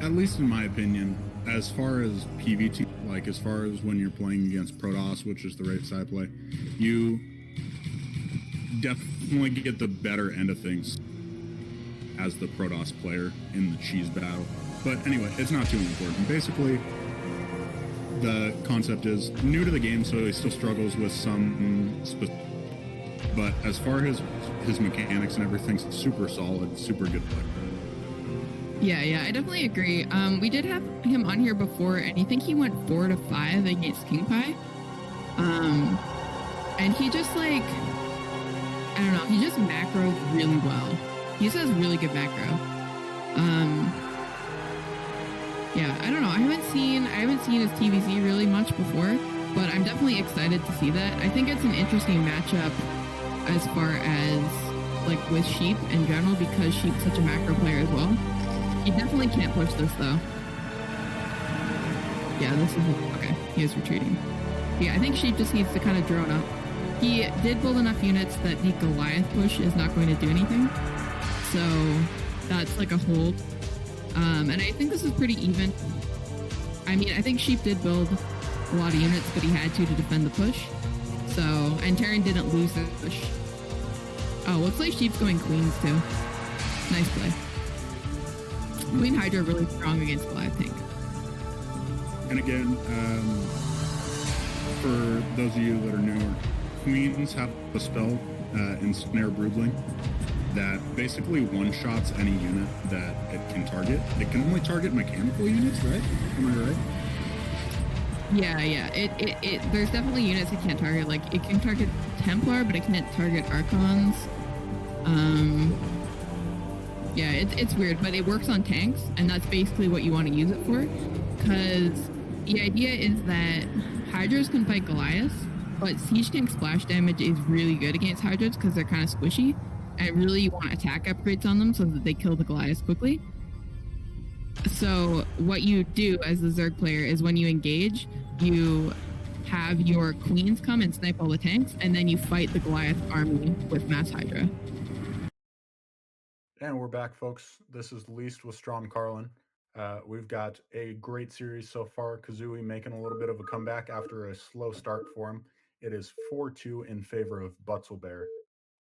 at least in my opinion, as far as PvT, like as far as when you're playing against Protoss, which is the race I play, you definitely get the better end of things as the Protoss player in the cheese battle. But anyway, it's not too important. Basically, the concept is new to the game, so he still struggles with some but as far as his mechanics and everything's super solid, super good player. Yeah, I definitely agree. We did have him on here before, and I think he went 4-5 against King Pie. And he just like, I don't know, he just macros really well. He just has really good macro. Yeah, I don't know. I haven't seen his TVZ really much before, but I'm definitely excited to see that. I think it's an interesting matchup as far as like with Sheep in general, because Sheep's such a macro player as well. He definitely can't push this though. Yeah, this is okay. He is retreating. Yeah, I think Sheep just needs to kind of drone up. He did build enough units that the Goliath push is not going to do anything. So that's like a hold. And I think this is pretty even. I mean, I think Sheep did build a lot of units, but he had to defend the push. So, and Terran didn't lose the push. Oh, looks like Sheep's going Queens too. Nice play. Queen Hydra really strong against Goliath tank. And again, for those of you that are newer, Queens have a spell in Snare Broodling that basically one-shots any unit that it can target. It can only target mechanical units, right? Am I right? Yeah. It there's definitely units it can't target. Like, it can target Templar, but it can't target Archons. Yeah, it's weird, but it works on tanks, and that's basically what you want to use it for. Because the idea is that Hydras can fight Goliaths, But Siege Tank splash damage is really good against Hydras because they're kind of squishy. And really you want attack upgrades on them so that they kill the Goliaths quickly. So what you do as the Zerg player is when you engage, you have your queens come and snipe all the tanks, and then you fight the Goliath army with Mass Hydra. And we're back, folks. This is Least with Stromkarlen. We've got a great series so far. Kazuii making a little bit of a comeback after a slow start for him. It is 4-2 in favor of Butzelbear.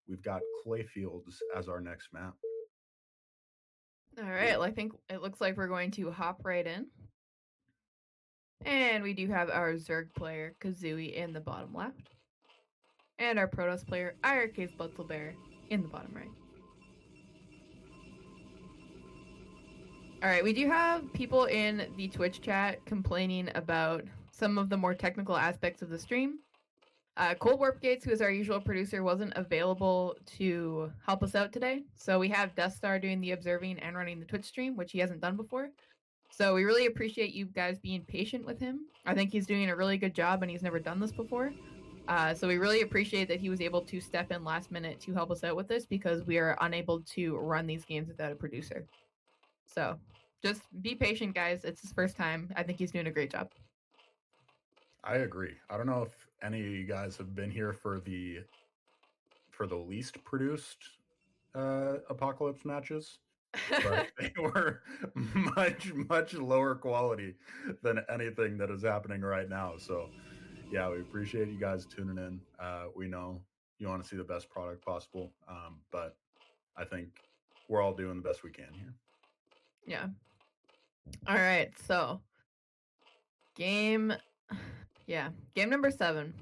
We've got Clayfields as our next map. All right, well, I think it looks like we're going to hop right in. And we do have our Zerg player, Kazuii, in the bottom left. And our Protoss player, iRk-Butzelbear, in the bottom right. All right, we do have people in the Twitch chat complaining about some of the more technical aspects of the stream. Cold Warp Gates, who is our usual producer, wasn't available to help us out today. So we have Death Star doing the observing and running the Twitch stream, which he hasn't done before. So we really appreciate you guys being patient with him. I think he's doing a really good job and he's never done this before. So we really appreciate that he was able to step in last minute to help us out with this because we are unable to run these games without a producer. So just be patient, guys. It's his first time. I think he's doing a great job. I agree. I don't know if any of you guys have been here for the least produced Apocalypse matches, but they were much lower quality than anything that is happening right now. So yeah, we appreciate you guys tuning in. We know you want to see the best product possible, but I think we're all doing the best we can here. Yeah. All right, so game number 7.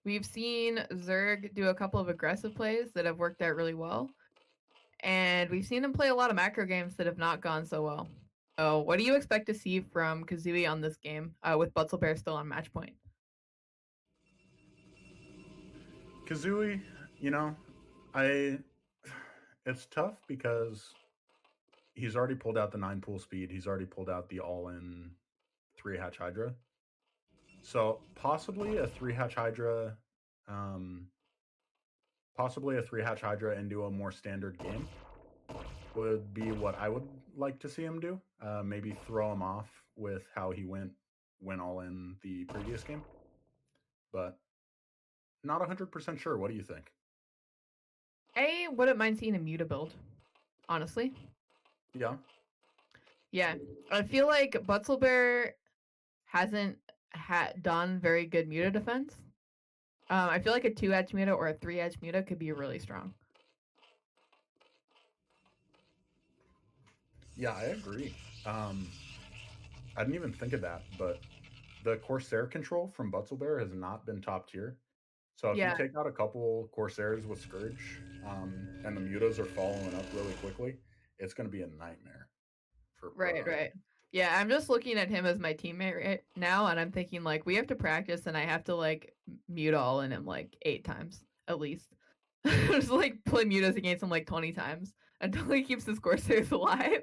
We've seen Zerg do a couple of aggressive plays that have worked out really well. And we've seen him play a lot of macro games that have not gone so well. So what do you expect to see from Kazuii on this game with Butzelbear still on match point? Kazuii, it's tough because he's already pulled out the 9 pool speed. He's already pulled out the all-in 3-hatch Hydra. So possibly a 3-hatch Hydra, into a more standard game would be what I would like to see him do. Maybe throw him off with how he went all in the previous game. But not 100% sure. What do you think? I wouldn't mind seeing a Muta build, honestly. Yeah. Yeah. I feel like Butzelbear hasn't done very good Muta defense. I feel like a 2-edge Muta or a 3-edge Muta could be really strong. Yeah, I agree. I didn't even think of that, but the Corsair control from Butzelbear has not been top tier. So if you take out a couple Corsairs with Scourge, and the Mutas are following up really quickly, it's going to be a nightmare for Protoss. Right. Yeah, I'm just looking at him as my teammate right now, and I'm thinking, like, we have to practice, and I have to, like, mute all in him, like, 8 times, at least. Just, like, play mutas against him, like, 20 times until he keeps his Corsairs alive.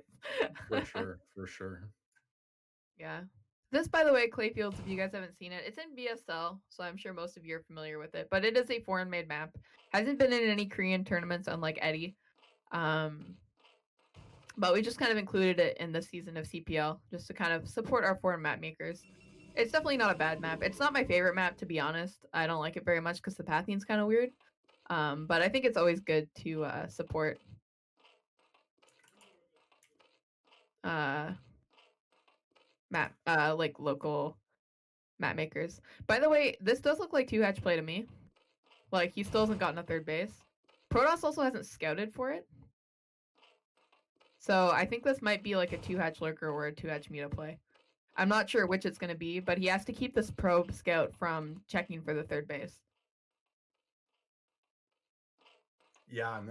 For sure. Yeah. This, by the way, Clayfields, if you guys haven't seen it, it's in BSL, so I'm sure most of you are familiar with it, but it is a foreign-made map. Hasn't been in any Korean tournaments, unlike Eddie. But we just kind of included it in the season of CPL just to kind of support our foreign map makers. It's definitely not a bad map. It's not my favorite map, to be honest. I don't like it very much because the pathing's kind of weird. But I think it's always good to support map like local map makers. By the way, this does look like 2-hatch play to me. Like, he still hasn't gotten a third base. Protoss also hasn't scouted for it. So I think this might be like a 2-hatch lurker or a 2-hatch Muta play. I'm not sure which it's going to be, but he has to keep this probe scout from checking for the third base. Yeah, and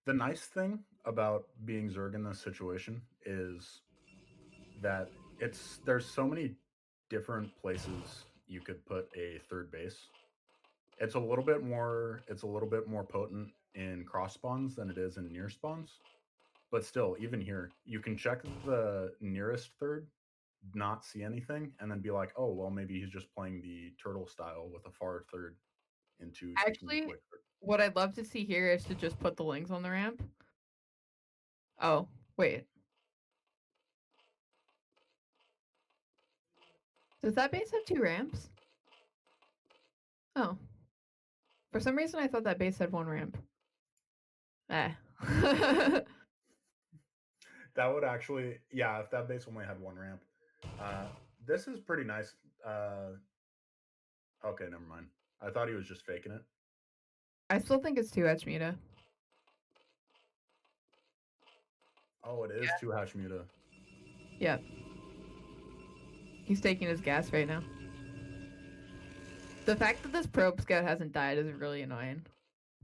the nice thing about being Zerg in this situation is that there's so many different places you could put a third base. It's a little bit more potent in cross spawns than it is in near spawns. But still, even here, you can check the nearest third not see anything and then be like, oh, well, maybe he's just playing the turtle style with a far third into taking the Actually, quick third. what I'd love to see here is to just put the links on the ramp. Oh, wait. Does that base have 2 ramps? Oh. For some reason, I thought that base had 1 ramp. Eh. That would actually, yeah, if that base only had 1 ramp. This is pretty nice. Okay, never mind. I thought he was just faking it. I still think it's 2 Hmuta. Oh, it is 2 Hmuta. Yep. He's taking his gas right now. The fact that this probe scout hasn't died is really annoying.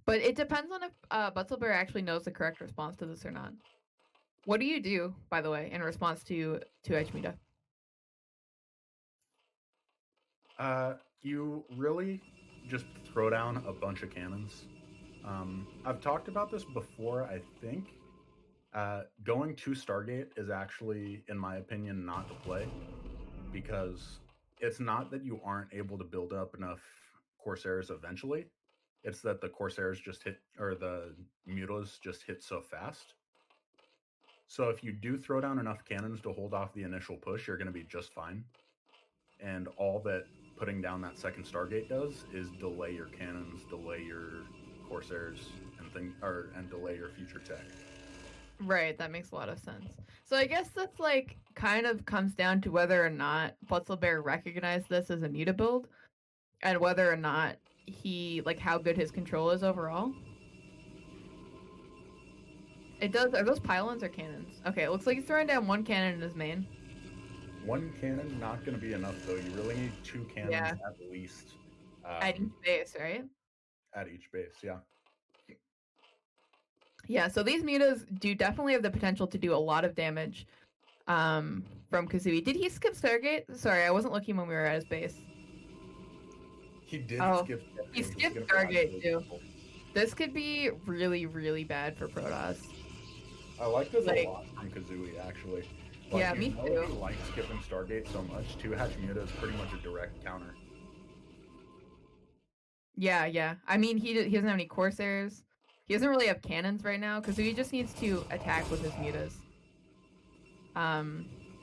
But it depends on if Butzelbear actually knows the correct response to this or not. What do you do, by the way, in response to Hmuta? You really just throw down a bunch of cannons. I've talked about this before, I think. Going to Stargate is actually, in my opinion, not the play, because it's not that you aren't able to build up enough Corsairs eventually. It's that the Corsairs just hit, or the Mutas just hit so fast. So if you do throw down enough cannons to hold off the initial push, you're going to be just fine. And all that putting down that second Stargate does is delay your cannons, delay your Corsairs, and delay your future tech. Right, that makes a lot of sense. So I guess that's like kind of comes down to whether or not Butzelbear recognized this as a Muta build, and whether or not he like how good his control is overall. It does. Are those pylons or cannons? Okay, it looks like he's throwing down 1 cannon in his main. 1 cannon not going to be enough though. You really need 2 cannons at least. At each base, right? At each base, yeah. Yeah, so these Mutas do definitely have the potential to do a lot of damage from Kazuii. Did he skip Stargate? Sorry, I wasn't looking when we were at his base. He did skip Stargate. He skipped Stargate too. This could be really, really bad for Protoss. I like this a lot from Kazuii, actually. Like, yeah, me too. He likes skipping Stargate so much. 2 Hmuta is pretty much a direct counter. Yeah. I mean, he doesn't have any Corsairs. He doesn't really have cannons right now, because he just needs to attack with his Mutas.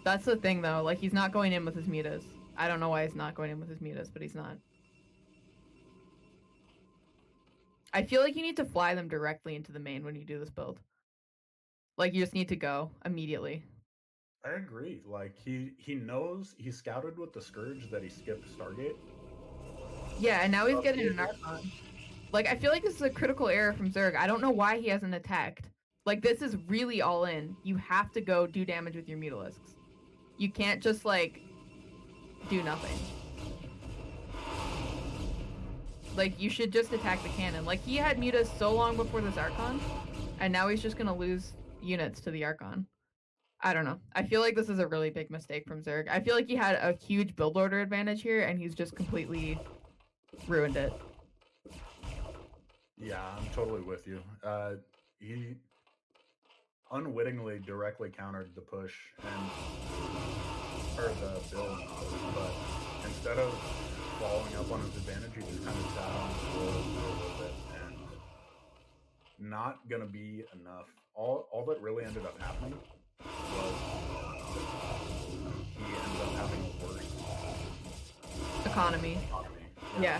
That's the thing, though. Like, he's not going in with his Mutas. I don't know why he's not going in with his Mutas, but he's not. I feel like you need to fly them directly into the main when you do this build. Like, you just need to go immediately. I agree. Like, he knows, he scouted with the Scourge that he skipped Stargate. Yeah, and now he's getting an Archon. Like, I feel like this is a critical error from Zerg. I don't know why he hasn't attacked. Like, this is really all in. You have to go do damage with your Mutalisks. You can't just, like, do nothing. Like, you should just attack the cannon. Like, he had Mutas so long before this Archon, and now he's just gonna lose units to the Archon. I don't know. I feel like this is a really big mistake from Zerg. I feel like he had a huge build order advantage here, and he's just completely ruined it. Yeah, I'm totally with you. He unwittingly directly countered the push or the build, but instead of following up on his advantage, he just kind of sat on his roll for a little bit, and not gonna be enough. All that really ended up happening was he ended up having a worse economy. Yeah.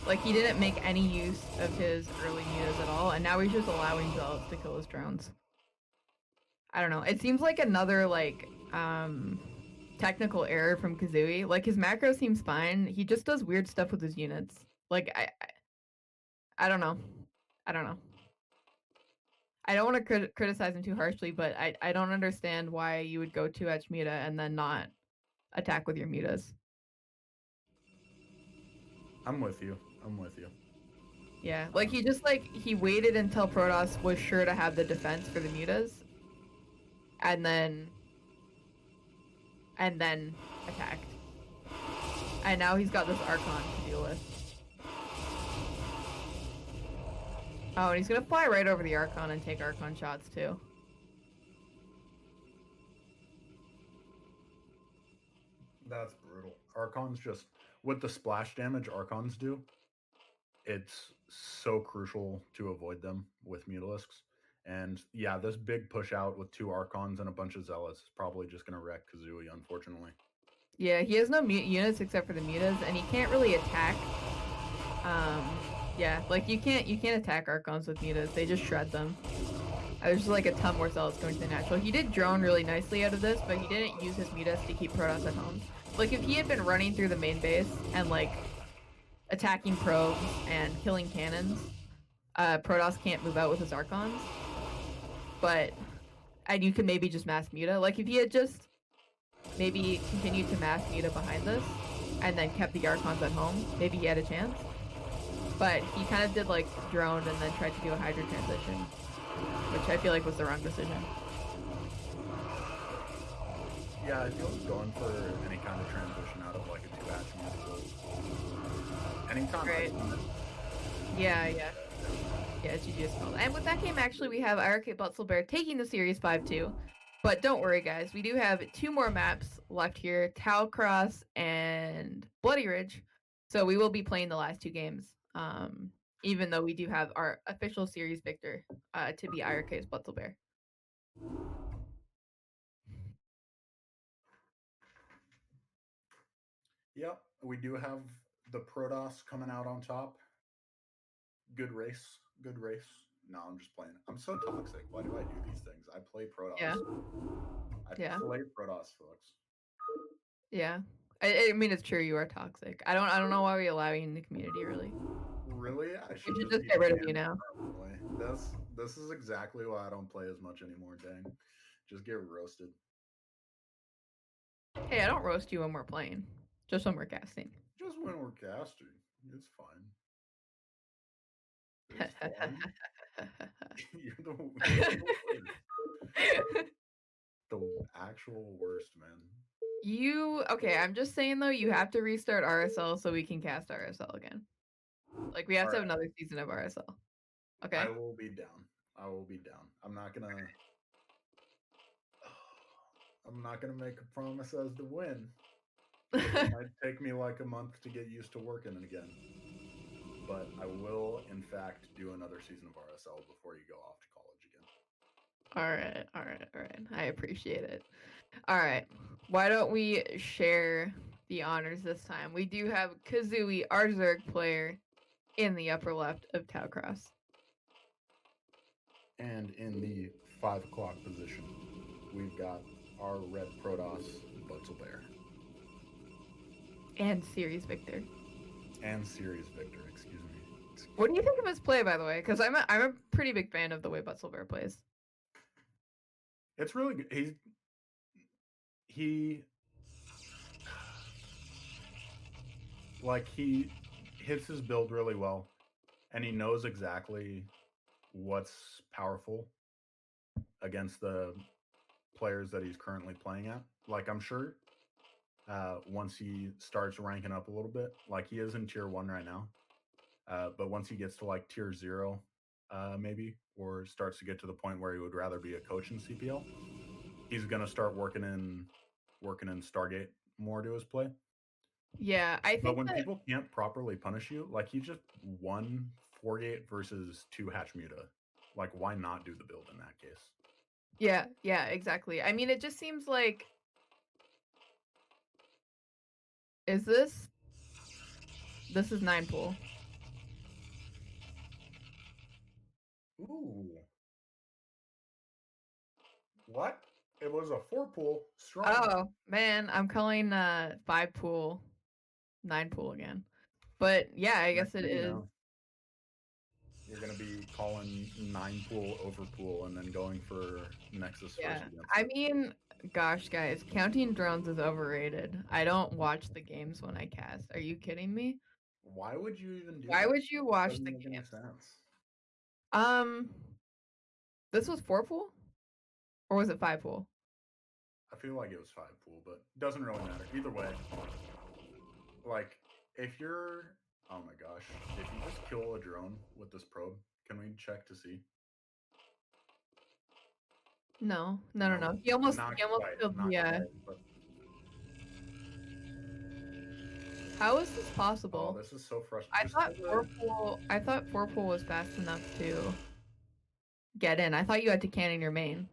Like, he didn't make any use of his early Mutas at all, and now he's just allowing Zealots to kill his drones. I don't know. It seems like another, like, technical error from Kazuii. Like, his macro seems fine. He just does weird stuff with his units. Like, I don't know. I don't know. I don't want to criticize him too harshly, but I don't understand why you would go 2H Muta and then not attack with your Mutas. I'm with you. Yeah, like he waited until Protoss was sure to have the defense for the Mutas, and then attacked. And now he's got this Archon to deal with. Oh, and he's gonna fly right over the Archon and take Archon shots too. That's brutal. Archons just with the splash damage Archons do, it's so crucial to avoid them with Mutalisks. And yeah, this big push out with 2 Archons and a bunch of Zealots is probably just going to wreck Kazuii, unfortunately. Yeah, he has no mute units except for the mutas, and he can't really attack. Yeah, like you can't attack Archons with mutas. They just shred them. There's just like a ton more Zealots going to the natural. He did drone really nicely out of this, but he didn't use his mutas to keep Protoss at home. Like if he had been running through the main base and like attacking probes and killing cannons, Protoss can't move out with his Archons. And you can maybe just mass Muta. Like if he had just maybe continued to mass Muta behind this and then kept the Archons at home, maybe he had a chance. But he kind of did like droned and then tried to do a Hydra transition, which I feel like was the wrong decision. Yeah, I feel going for any kind of transition out of like a 2 hatch build. Anytime. Right. Yeah. Yeah, GG called. And with that game, actually, we have iRk-Butzelbear taking the Series 5-2. But don't worry, guys. We do have 2 more maps left here, Talcross and Bloody Ridge. So we will be playing the last 2 games, even though we do have our official series victor to be iRk's Butzelbear. Yep, we do have the Protoss coming out on top. Good race. No, I'm just playing. I'm so toxic. Why do I do these things? I play Protoss. Yeah. I play Protoss, folks. Yeah. I mean, it's true. You are toxic. I don't know why we allow you in the community, really. Really? I should just get rid of you now. This is exactly why I don't play as much anymore, dang. Just get roasted. Hey, I don't roast you when we're playing. Just when we're casting. Just when we're casting. It's fine. It's fine. You're the worst. The actual worst, man. Okay, I'm just saying though, you have to restart RSL so we can cast RSL again. Like we have to have another season of RSL. Okay. I will be down. I'm not gonna make a promise as to win. It might take me like a month to get used to working again. But I will, in fact, do another season of RSL before you go off to college again. All right. I appreciate it. All right. Why don't we share the honors this time? We do have Kazuii, our Zerg player, in the upper left of Talcross. And in the 5 o'clock position, we've got our red Protoss, Butzelbear. And Series Victor. Excuse me. What do you think of his play, by the way? Because I'm a pretty big fan of the way Butzelbear plays. It's really good. He hits his build really well, and he knows exactly what's powerful against the players that he's currently playing at. Like, I'm sure once he starts ranking up a little bit, like he is in tier 1 right now, but once he gets to like tier 0, maybe, or starts to get to the point where he would rather be a coach in CPL, he's going to start working in Stargate more to his play. Yeah, I think. But when people can't properly punish you, like he just won 4-gate versus 2 hatch Muta. Like, why not do the build in that case? Yeah, exactly. I mean, it just seems like. This is 9 pool. Ooh. What? It was a 4 pool. Strong. Oh, man, I'm calling 5 pool 9 pool again. But yeah, I guess it is. You're going to be calling 9 pool over pool and then going for Nexus first against I mean, gosh, guys, counting drones is overrated. I don't watch the games when I cast. Are you kidding me? Why would you even do Why that? would you watch the games? This was 4 pool? Or was it 5 pool? I feel like it was 5 pool, but doesn't really matter. Either way, like, if you're... Oh my gosh. If you just kill a drone with this probe, can we check to see? No. He almost killed the... How is this Oh, possible? this is so I frustrating. thought four-pool was fast enough to get in. I thought you had to cannon your main.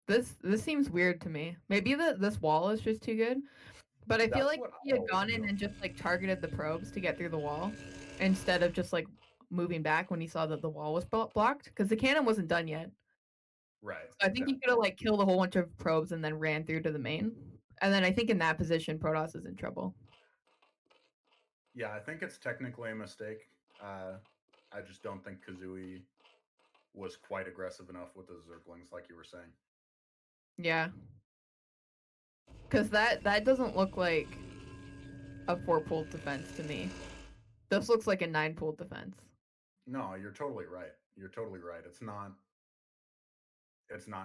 This seems weird to me. Maybe this wall is just too good. But I feel That's like what he had I gone in feel. and just like targeted the probes to get through the wall instead of just like moving back when he saw that the wall was blocked because the cannon wasn't done yet. Right. So I think he could have like killed a whole bunch of probes and then ran through to the main. And then I think in that position, Protoss is in trouble. Yeah, I think it's technically a mistake. I just don't think Kazuii was quite aggressive enough with the Zerglings, like you were saying. Yeah. Because that doesn't look like a 4-pooled defense to me. This looks like a 9-pooled defense. No, you're totally right. You're totally right. It's not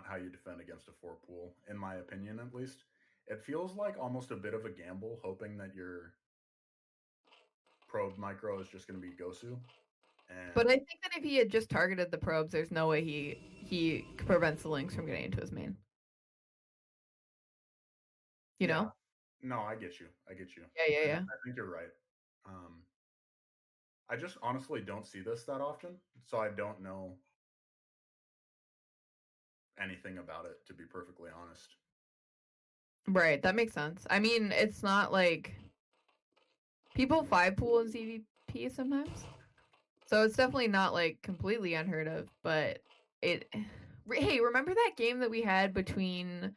how you defend against a 4-pool, in my opinion, at least. It feels like almost a bit of a gamble, hoping that your probe micro is just going to be Gosu. And But I think that if he had just targeted the probes, there's no way he prevents the links from getting into his main. You yeah, know? no, I get you. Yeah. I think you're right. I just honestly don't see this that often, so I don't know anything about it, to be perfectly honest. Right, that makes sense. I mean, it's not like people 5-pool in CVP sometimes. So it's definitely not like completely unheard of, but it hey, remember that game that we had between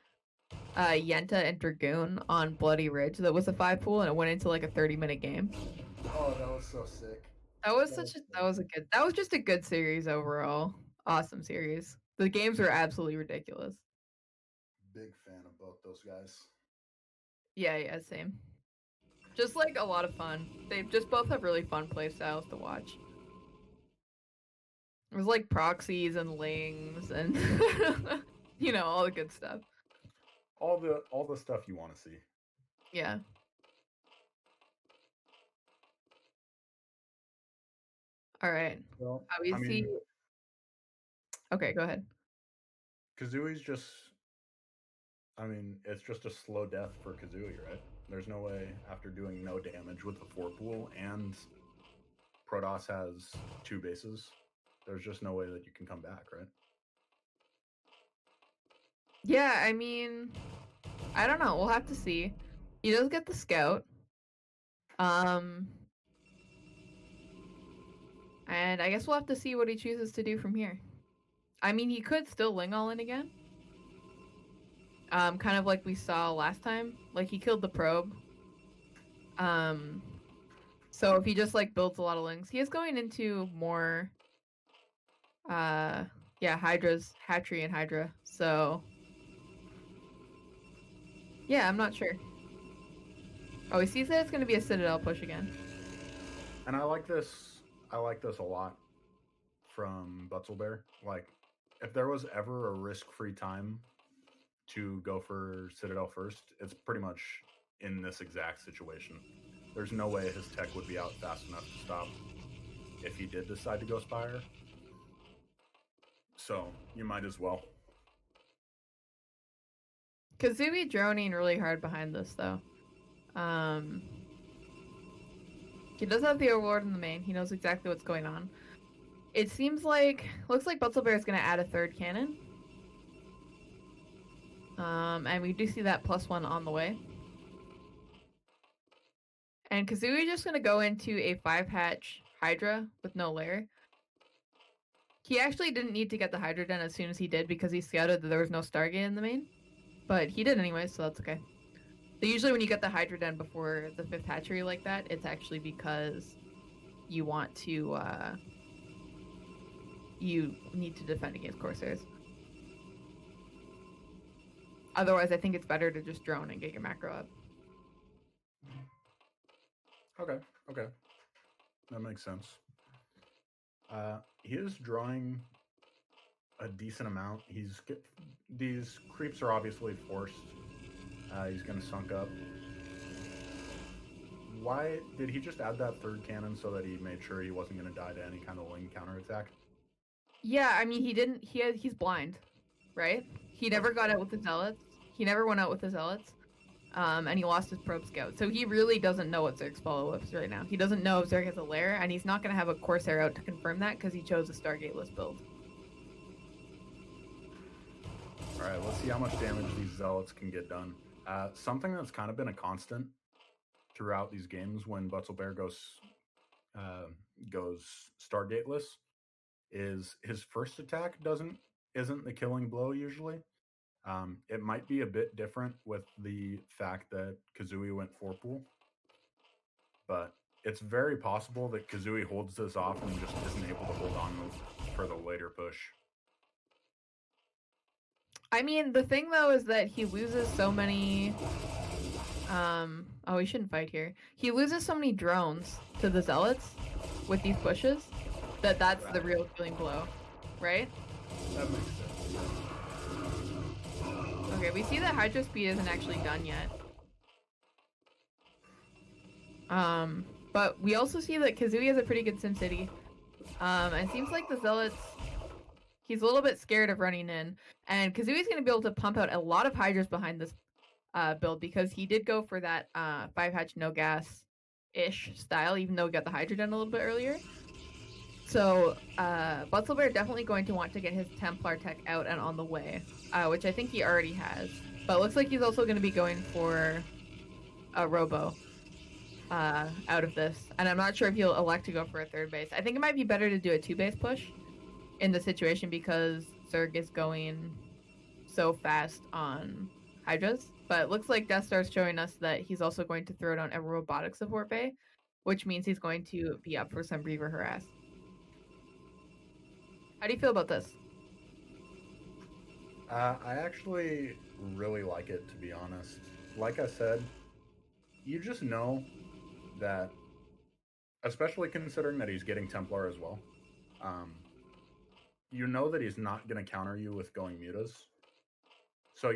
Yenta and Dragoon on Bloody Ridge that was a 5-pool and it went into like a 30-minute game? Oh, that was so sick. That was just a good series overall. Awesome series. The games were absolutely ridiculous. Big fan of both those guys. Yeah, same. Just like a lot of fun. They just both have really fun play styles to watch. It was like proxies and lings and you know, all the good stuff. All the stuff you want to see. Yeah. All right. Well, Obviously. Okay, go ahead. Kazui's just. I mean, it's just a slow death for Kazuii, right? There's no way after doing no damage with the 4-pool and Protoss has 2 bases. There's just no way that you can come back, right? Yeah, I mean, I don't know. We'll have to see. He does get the scout. And I guess we'll have to see what he chooses to do from here. I mean, he could still Ling all in again. Kind of like we saw last time. Like he killed the probe. So if he just like builds a lot of Lings, he is going into more Hydra's, Hatchery and Hydra. So yeah, I'm not sure. Oh, he sees that it's gonna be a Citadel push again. And I like this a lot from Butzelbear. Like, if there was ever a risk-free time to go for Citadel first, it's pretty much in this exact situation. There's no way his tech would be out fast enough to stop if he did decide to go Spire. So you might as well. Kazuii droning really hard behind this though. He does have the Overlord in the main. He knows exactly what's going on. It seems like looks like Butzelbear is going to add a 3rd cannon. And we do see that +1 on the way. And Kazuii just going to go into a 5-hatch Hydra with no lair. He actually didn't need to get the Hydra done as soon as he did because he scouted that there was no Stargate in the main. But he did anyway, so that's okay. So usually when you get the Hydra done before the 5th hatchery like that, it's actually because you want to, you need to defend against Corsairs. Otherwise, I think it's better to just drone and get your macro up. Okay. That makes sense. He is drawing a decent amount. These creeps are obviously forced. He's going to sunk up. Why did he just add that 3rd cannon so that he made sure he wasn't going to die to any kind of Ling counterattack? Yeah, I mean, he didn't. He's blind, right? He never got out with the Zealots. He never went out with the Zealots. and he lost his probe scout. So he really doesn't know what Zerg's follow-up is right now. He doesn't know if Zerg has a lair, and he's not going to have a Corsair out to confirm that because he chose a Stargateless build. All right, let's see how much damage these Zealots can get done. Something that's kind of been a constant throughout these games when Butzelbear goes Stargateless is his first attack isn't the killing blow usually. It might be a bit different with the fact that Kazuii went 4-pool, but it's very possible that Kazuii holds this off and just isn't able to hold on for the later push. I mean, the thing though is that he loses so many. Oh, he shouldn't fight here. He loses so many drones to the Zealots with these pushes that's the real killing blow, right? That makes sense. Okay, we see that Hydro Speed isn't actually done yet. But we also see that Kazuii has a pretty good SimCity. It seems like the Zealots, he's a little bit scared of running in. And Kazui's going to be able to pump out a lot of Hydras behind this build because he did go for that 5-hatch no gas-ish style, even though he got the Hydra done a little bit earlier. So Butzelbear definitely going to want to get his Templar tech out and on the way, which I think he already has. But it looks like he's also going to be going for a Robo out of this. And I'm not sure if he'll elect to go for a third base. I think it might be better to do a 2-base push in the situation because Zerg is going so fast on Hydras. But it looks like Death Star's showing us that he's also going to throw down a robotic support bay, which means he's going to be up for some Reaver harass. How do you feel about this? I actually really like it, to be honest. Like I said, you just know that, especially considering that he's getting Templar as well, you know that he's not going to counter you with going mutas. So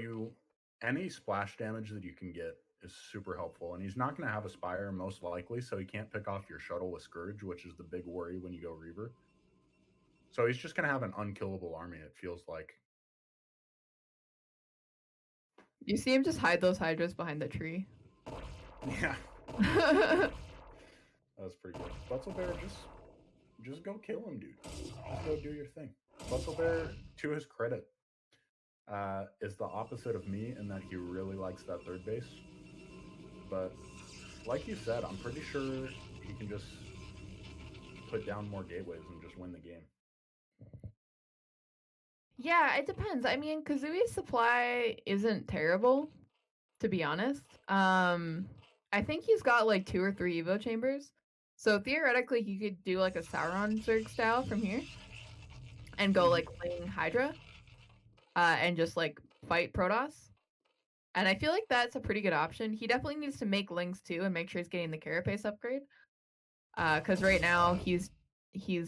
any splash damage that you can get is super helpful. And he's not going to have a Spire, most likely, so he can't pick off your shuttle with Scourge, which is the big worry when you go Reaver. So he's just going to have an unkillable army, it feels like. You see him just hide those Hydras behind the tree. Yeah. That was pretty good. Butzelbear, just go kill him, dude. Just go do your thing. Butzelbear, to his credit, is the opposite of me in that he really likes that third base. But like you said, I'm pretty sure he can just put down more gateways and just win the game. Yeah, it depends. I mean, Kazui's supply isn't terrible, to be honest. I think he's got like 2 or 3 Evo chambers. So theoretically, he could do like a Sauron Zerg style from here and go like playing Hydra and just like fight Protoss. And I feel like that's a pretty good option. He definitely needs to make Lings too and make sure he's getting the Carapace upgrade. Because right now he's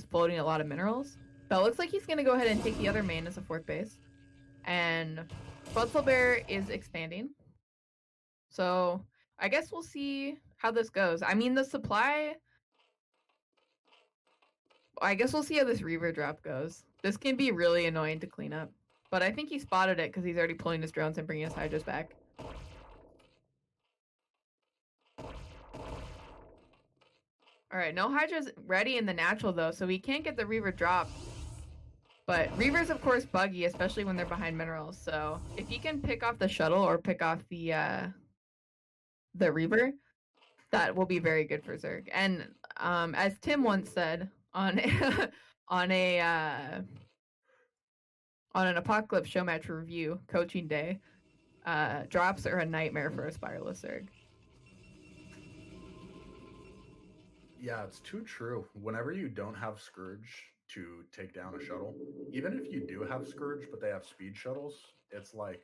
floating a lot of minerals. But it looks like he's going to go ahead and take the other main as a 4th base. And Butzelbear is expanding. So I guess we'll see how this goes. I mean, the supply... I guess we'll see how this Reaver drop goes. This can be really annoying to clean up. But I think he spotted it because he's already pulling his drones and bringing his Hydras back. Alright, no Hydra's ready in the natural though, so we can't get the Reaver drop. But Reaver's of course buggy, especially when they're behind minerals. So if he can pick off the shuttle or pick off the Reaver, that will be very good for Zerg. And as Tim once said on an Apocalypse Showmatch review coaching day, drops are a nightmare for a Spireless Zerg. Yeah, it's too true. Whenever you don't have Scourge to take down a shuttle, even if you do have Scourge but they have speed shuttles, it's like,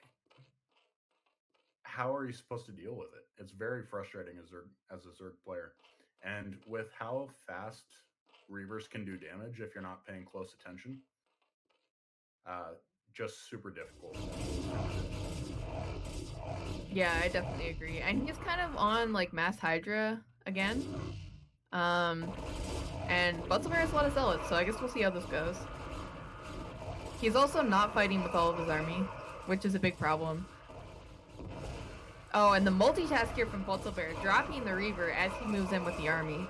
how are you supposed to deal with it? It's very frustrating as a Zerg player. And with how fast Reavers can do damage if you're not paying close attention, just super difficult. Yeah, I definitely agree. And he's kind of on like Mass Hydra again. And Butzelbear has a lot of Zealots, so I guess we'll see how this goes. He's also not fighting with all of his army, which is a big problem. Oh, and the multitask here from Butzelbear, dropping the Reaver as he moves in with the army.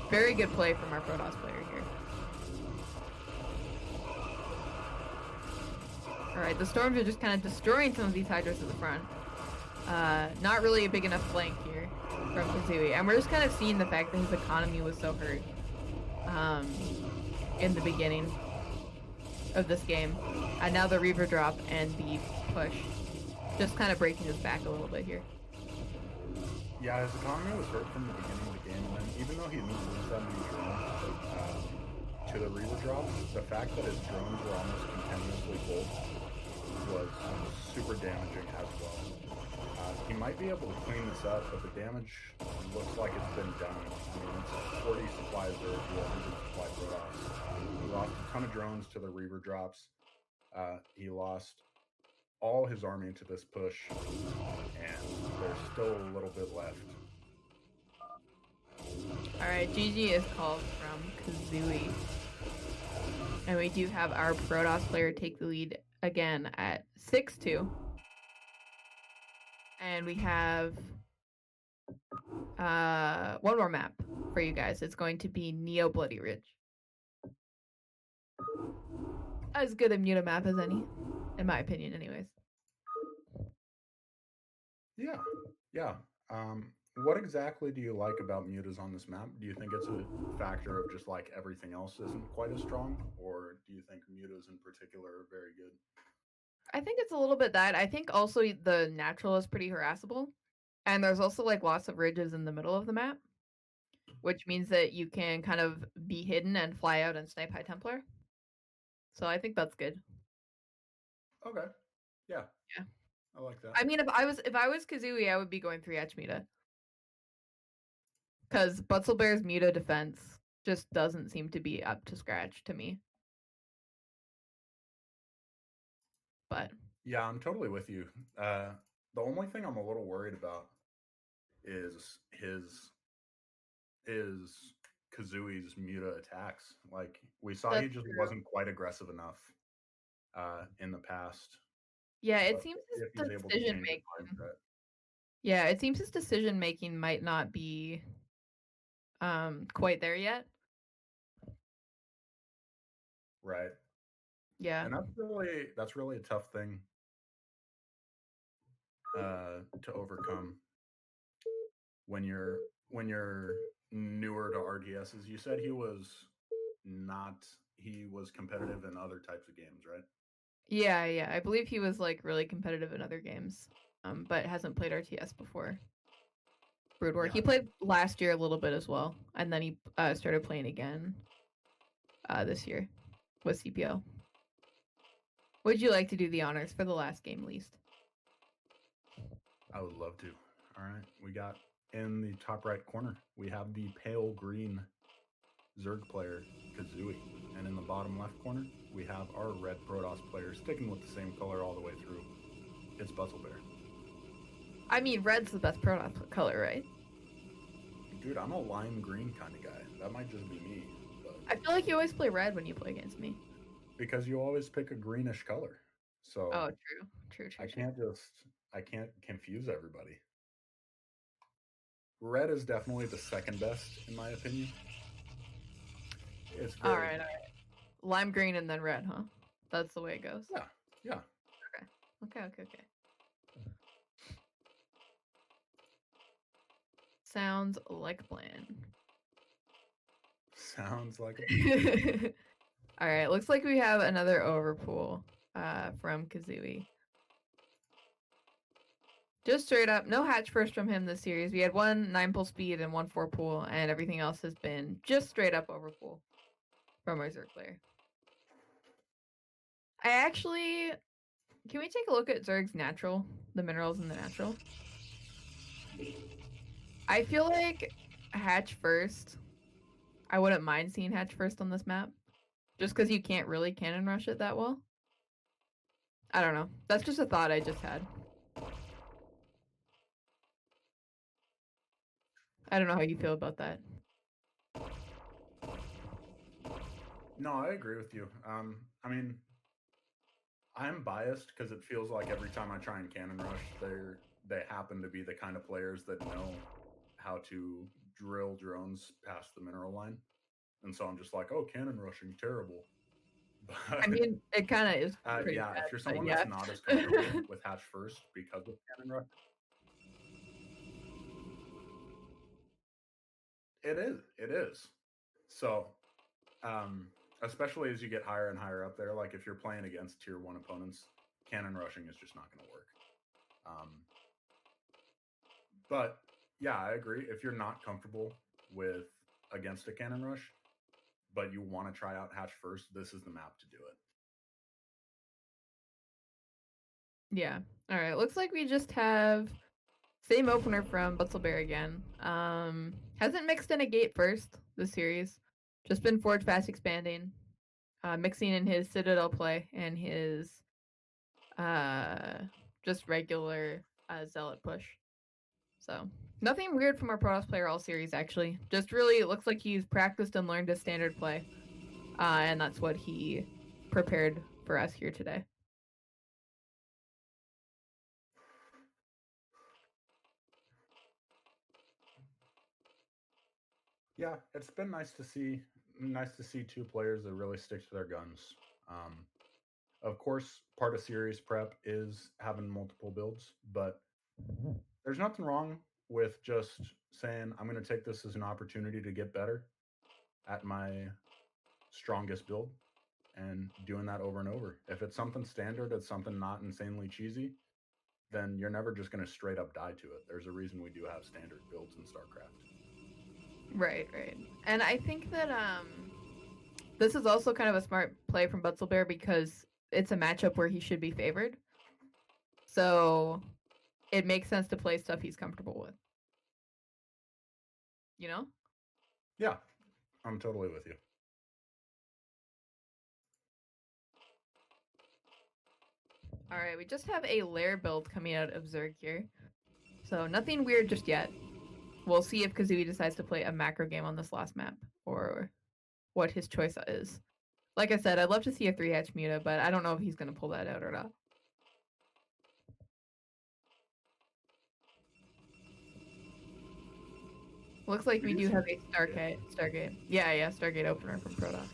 Very good play from our Protoss player here. Alright, the Storms are just kind of destroying some of these Hydras at the front. Not really a big enough flank here from Kazuii. And we're just kind of seeing the fact that his economy was so hurt in the beginning of this game. And now the Reaver drop and the push just kind of breaking his back a little bit here. Yeah, his economy was hurt from the beginning of the game, and then even though he didn't lose that many drones to the Reaver drops, the fact that his drones were almost continuously full was super damaging as well. He might be able to clean this up, but the damage looks like it's been done. I mean, it's 40 supplies there to 100 supply Protoss. He lost a ton of drones to the Reaver drops. He lost all his army into this push, and there's still a little bit left. Alright, GG is called from Kazuii. And we do have our Protoss player take the lead again at 6-2. And we have one more map for you guys. It's going to be Neo Bloody Ridge. As good a Muta map as any, in my opinion, anyways. Yeah. What exactly do you like about mutas on this map? Do you think it's a factor of just like everything else isn't quite as strong, or do you think mutas in particular are very good? I think it's a little bit that. I think also the natural is pretty harassable. And there's also like lots of ridges in the middle of the map, which means that you can kind of be hidden and fly out and snipe High Templar. So I think that's good. Okay. Yeah. Yeah. I like that. I mean, if I was Kazuii, I would be going 3H Muta. Because Butzelbear's Muta defense just doesn't seem to be up to scratch to me. But yeah, I'm totally with you. The only thing I'm a little worried about is Kazui's Muta attacks. Like we saw, he just wasn't quite aggressive enough in the past. Yeah, it seems his decision making. Yeah, it seems his decision making might not be quite there yet. Right. Yeah. And that's really a tough thing to overcome when you're newer to RDSs. You said he was competitive in other types of games, right? Yeah. I believe he was like really competitive in other games, but hasn't played RTS before. Brood War. Yeah. He played last year a little bit as well, and then he started playing again this year with CPL. Would you like to do the honors for the last game, least? I would love to. All right, we got in the top right corner, we have the pale green Zerg player, Kazuii. And in the bottom left corner, we have our red Protoss player, sticking with the same color all the way through. It's Butzelbear. I mean, red's the best Protoss color, right? Dude, I'm a lime green kind of guy. That might just be me. But I feel like you always play red when you play against me. Because you always pick a greenish color. So oh, true. I can't confuse everybody. Red is definitely the second best in my opinion. It's very all right. Lime green and then red, huh? That's the way it goes. Yeah. Okay. Sounds like a plan. Sounds like a plan. All right, looks like we have another overpool from Kazuii. Just straight up, no hatch first from him this series. We had 1 9-pull speed and 1 4-pull, and everything else has been just straight up overpool from our Zerg player. Can we take a look at Zerg's natural, the minerals in the natural? I feel like hatch first. I wouldn't mind seeing hatch first on this map. Just because you can't really cannon rush it that well. I don't know. That's just a thought I just had. I don't know how you feel about that. No, I agree with you. I mean, I'm biased because it feels like every time I try and cannon rush, they happen to be the kind of players that know how to drill drones past the mineral line, and so I'm just like, oh, cannon rushing, terrible. I But mean, it kind of is pretty yeah, bad, if you're but someone yeah. that's not as comfortable with hatch first because of cannon rush, it is. So, especially as you get higher and higher up there, like if you're playing against tier 1 opponents, cannon rushing is just not going to work. But yeah, I agree. If you're not comfortable with against a cannon rush, but you want to try out hatch first, this is the map to do it. Yeah. All right. Looks like we just have same opener from Butzelbear again. Hasn't mixed in a gate first this series. Just been forge fast expanding, mixing in his Citadel play and his just regular Zealot push. So nothing weird from our Protoss player all series actually. Just really it looks like he's practiced and learned his standard play, and that's what he prepared for us here today. Yeah, it's been nice to see two players that really stick to their guns. Of course, part of series prep is having multiple builds, but there's nothing wrong with just saying I'm going to take this as an opportunity to get better at my strongest build and doing that over and over. If it's something standard, it's something not insanely cheesy, then you're never just going to straight up die to it. There's a reason we do have standard builds in StarCraft. Right. And I think that this is also kind of a smart play from Butzelbear because it's a matchup where he should be favored. So it makes sense to play stuff he's comfortable with. You know? Yeah, I'm totally with you. All right, we just have a lair build coming out of Zerg here. So nothing weird just yet. We'll see if Kazuii decides to play a macro game on this last map or what his choice is. Like I said, I'd love to see a 3-hatch muta, but I don't know if he's going to pull that out or not. Looks like we do have a Stargate. Yeah, Stargate opener from Protoss.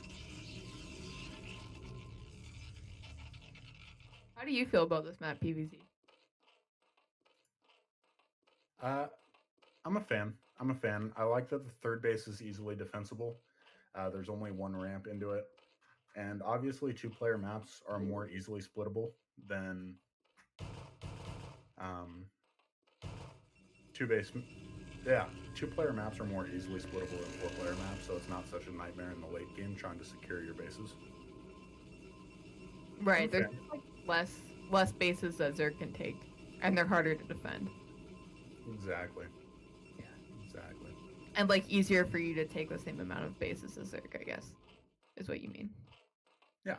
How do you feel about this map, PVZ? I'm a fan. I like that the third base is easily defensible. There's only one ramp into it. And obviously, two-player maps are more easily splittable than two-player maps are more easily splittable than four-player maps, so it's not such a nightmare in the late game trying to secure your bases. Right, there's like less bases that Zerg can take, and they're harder to defend. Exactly. Yeah. Exactly. And like easier for you to take the same amount of bases as Zerg, I guess, is what you mean. Yeah.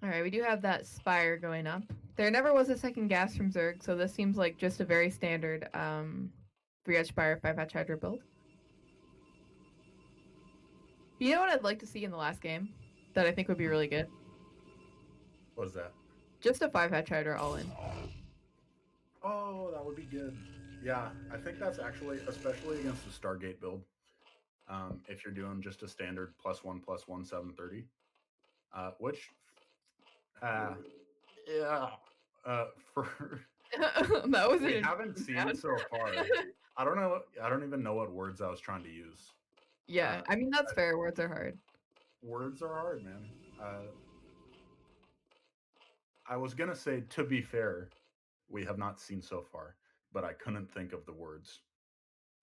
All right, we do have that Spire going up. There never was a second gas from Zerg, so this seems like just a very standard 3-hatch Spire, 5-hatch Hydra build. You know what I'd like to see in the last game that I think would be really good? What's that? Just a 5-hatch Hydra all in. Oh, that would be good. Yeah, I think that's actually, especially against the Stargate build, if you're doing just a standard +1/+1 730, which, yeah, for That was we haven't seen so far. I don't know. I don't even know what words I was trying to use. Yeah, I mean that's fair. Words are hard. Words are hard, man. I was gonna say, to be fair, we have not seen so far, but I couldn't think of the words.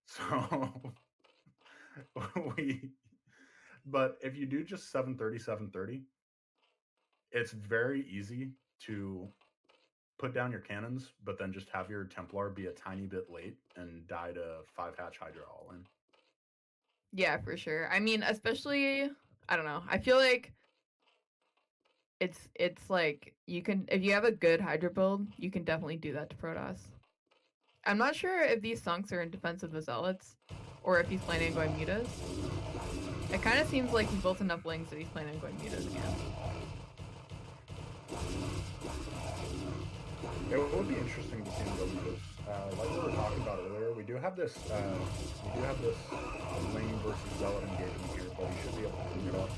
So but if you do just 730, it's very easy to put down your cannons, but then just have your Templar be a tiny bit late and die to 5-hatch Hydra all in. Yeah, for sure. I mean, especially, I don't know. I feel like it's like you can, if you have a good Hydra build, you can definitely do that to Protoss. I'm not sure if these sunks are in defense of the Zealots or if he's planning on going mutas. It kind of seems like he's built enough lings that he's planning on going mutas again. It would be interesting to see him go mutas. Like we were talking about earlier, we do have this lane versus zealot engagement here, but he should be able to clean it up.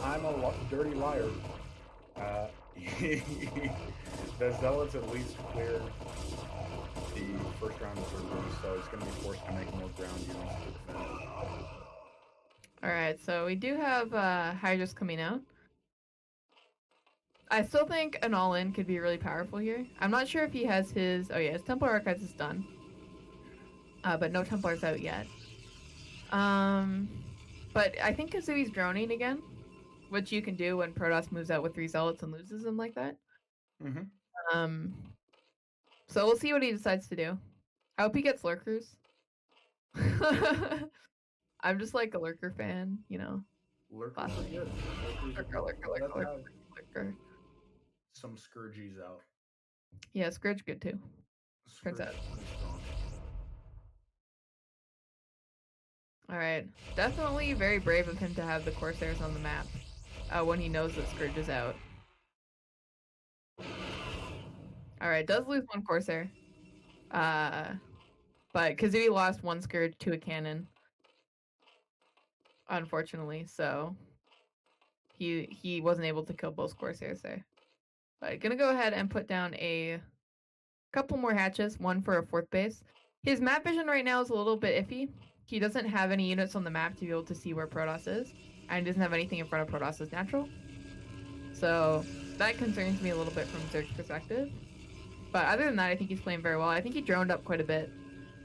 I'm a dirty liar. The zealots at least clear the first round of surgery, so he's going to be forced to make more ground units to defend. Alright, so we do have Hydras coming out. I still think an all-in could be really powerful here. I'm not sure if he has his... Oh yeah, his Templar Archives is done. But no Templars out yet. But I think Kazui's droning again, which you can do when Protoss moves out with 3 Zealots and loses them like that. Mm-hmm. So we'll see what he decides to do. I hope he gets Lurkers. I'm just like a Lurker fan, you know. Lurker. Lurker. Some Scourgies out. Yeah, Scourge good too. Turns out. Alright. Definitely very brave of him to have the Corsairs on the map when he knows that Scourge is out. Alright, does lose 1 Corsair. But Kazuii lost 1 Scourge to a cannon. Unfortunately, so he wasn't able to kill both Corsairs there. But gonna go ahead and put down a couple more hatches, 1 for a 4th base. His map vision right now is a little bit iffy. He doesn't have any units on the map to be able to see where Protoss is, and he doesn't have anything in front of Protoss's natural. So that concerns me a little bit from Zerg's perspective. But other than that, I think he's playing very well. I think he droned up quite a bit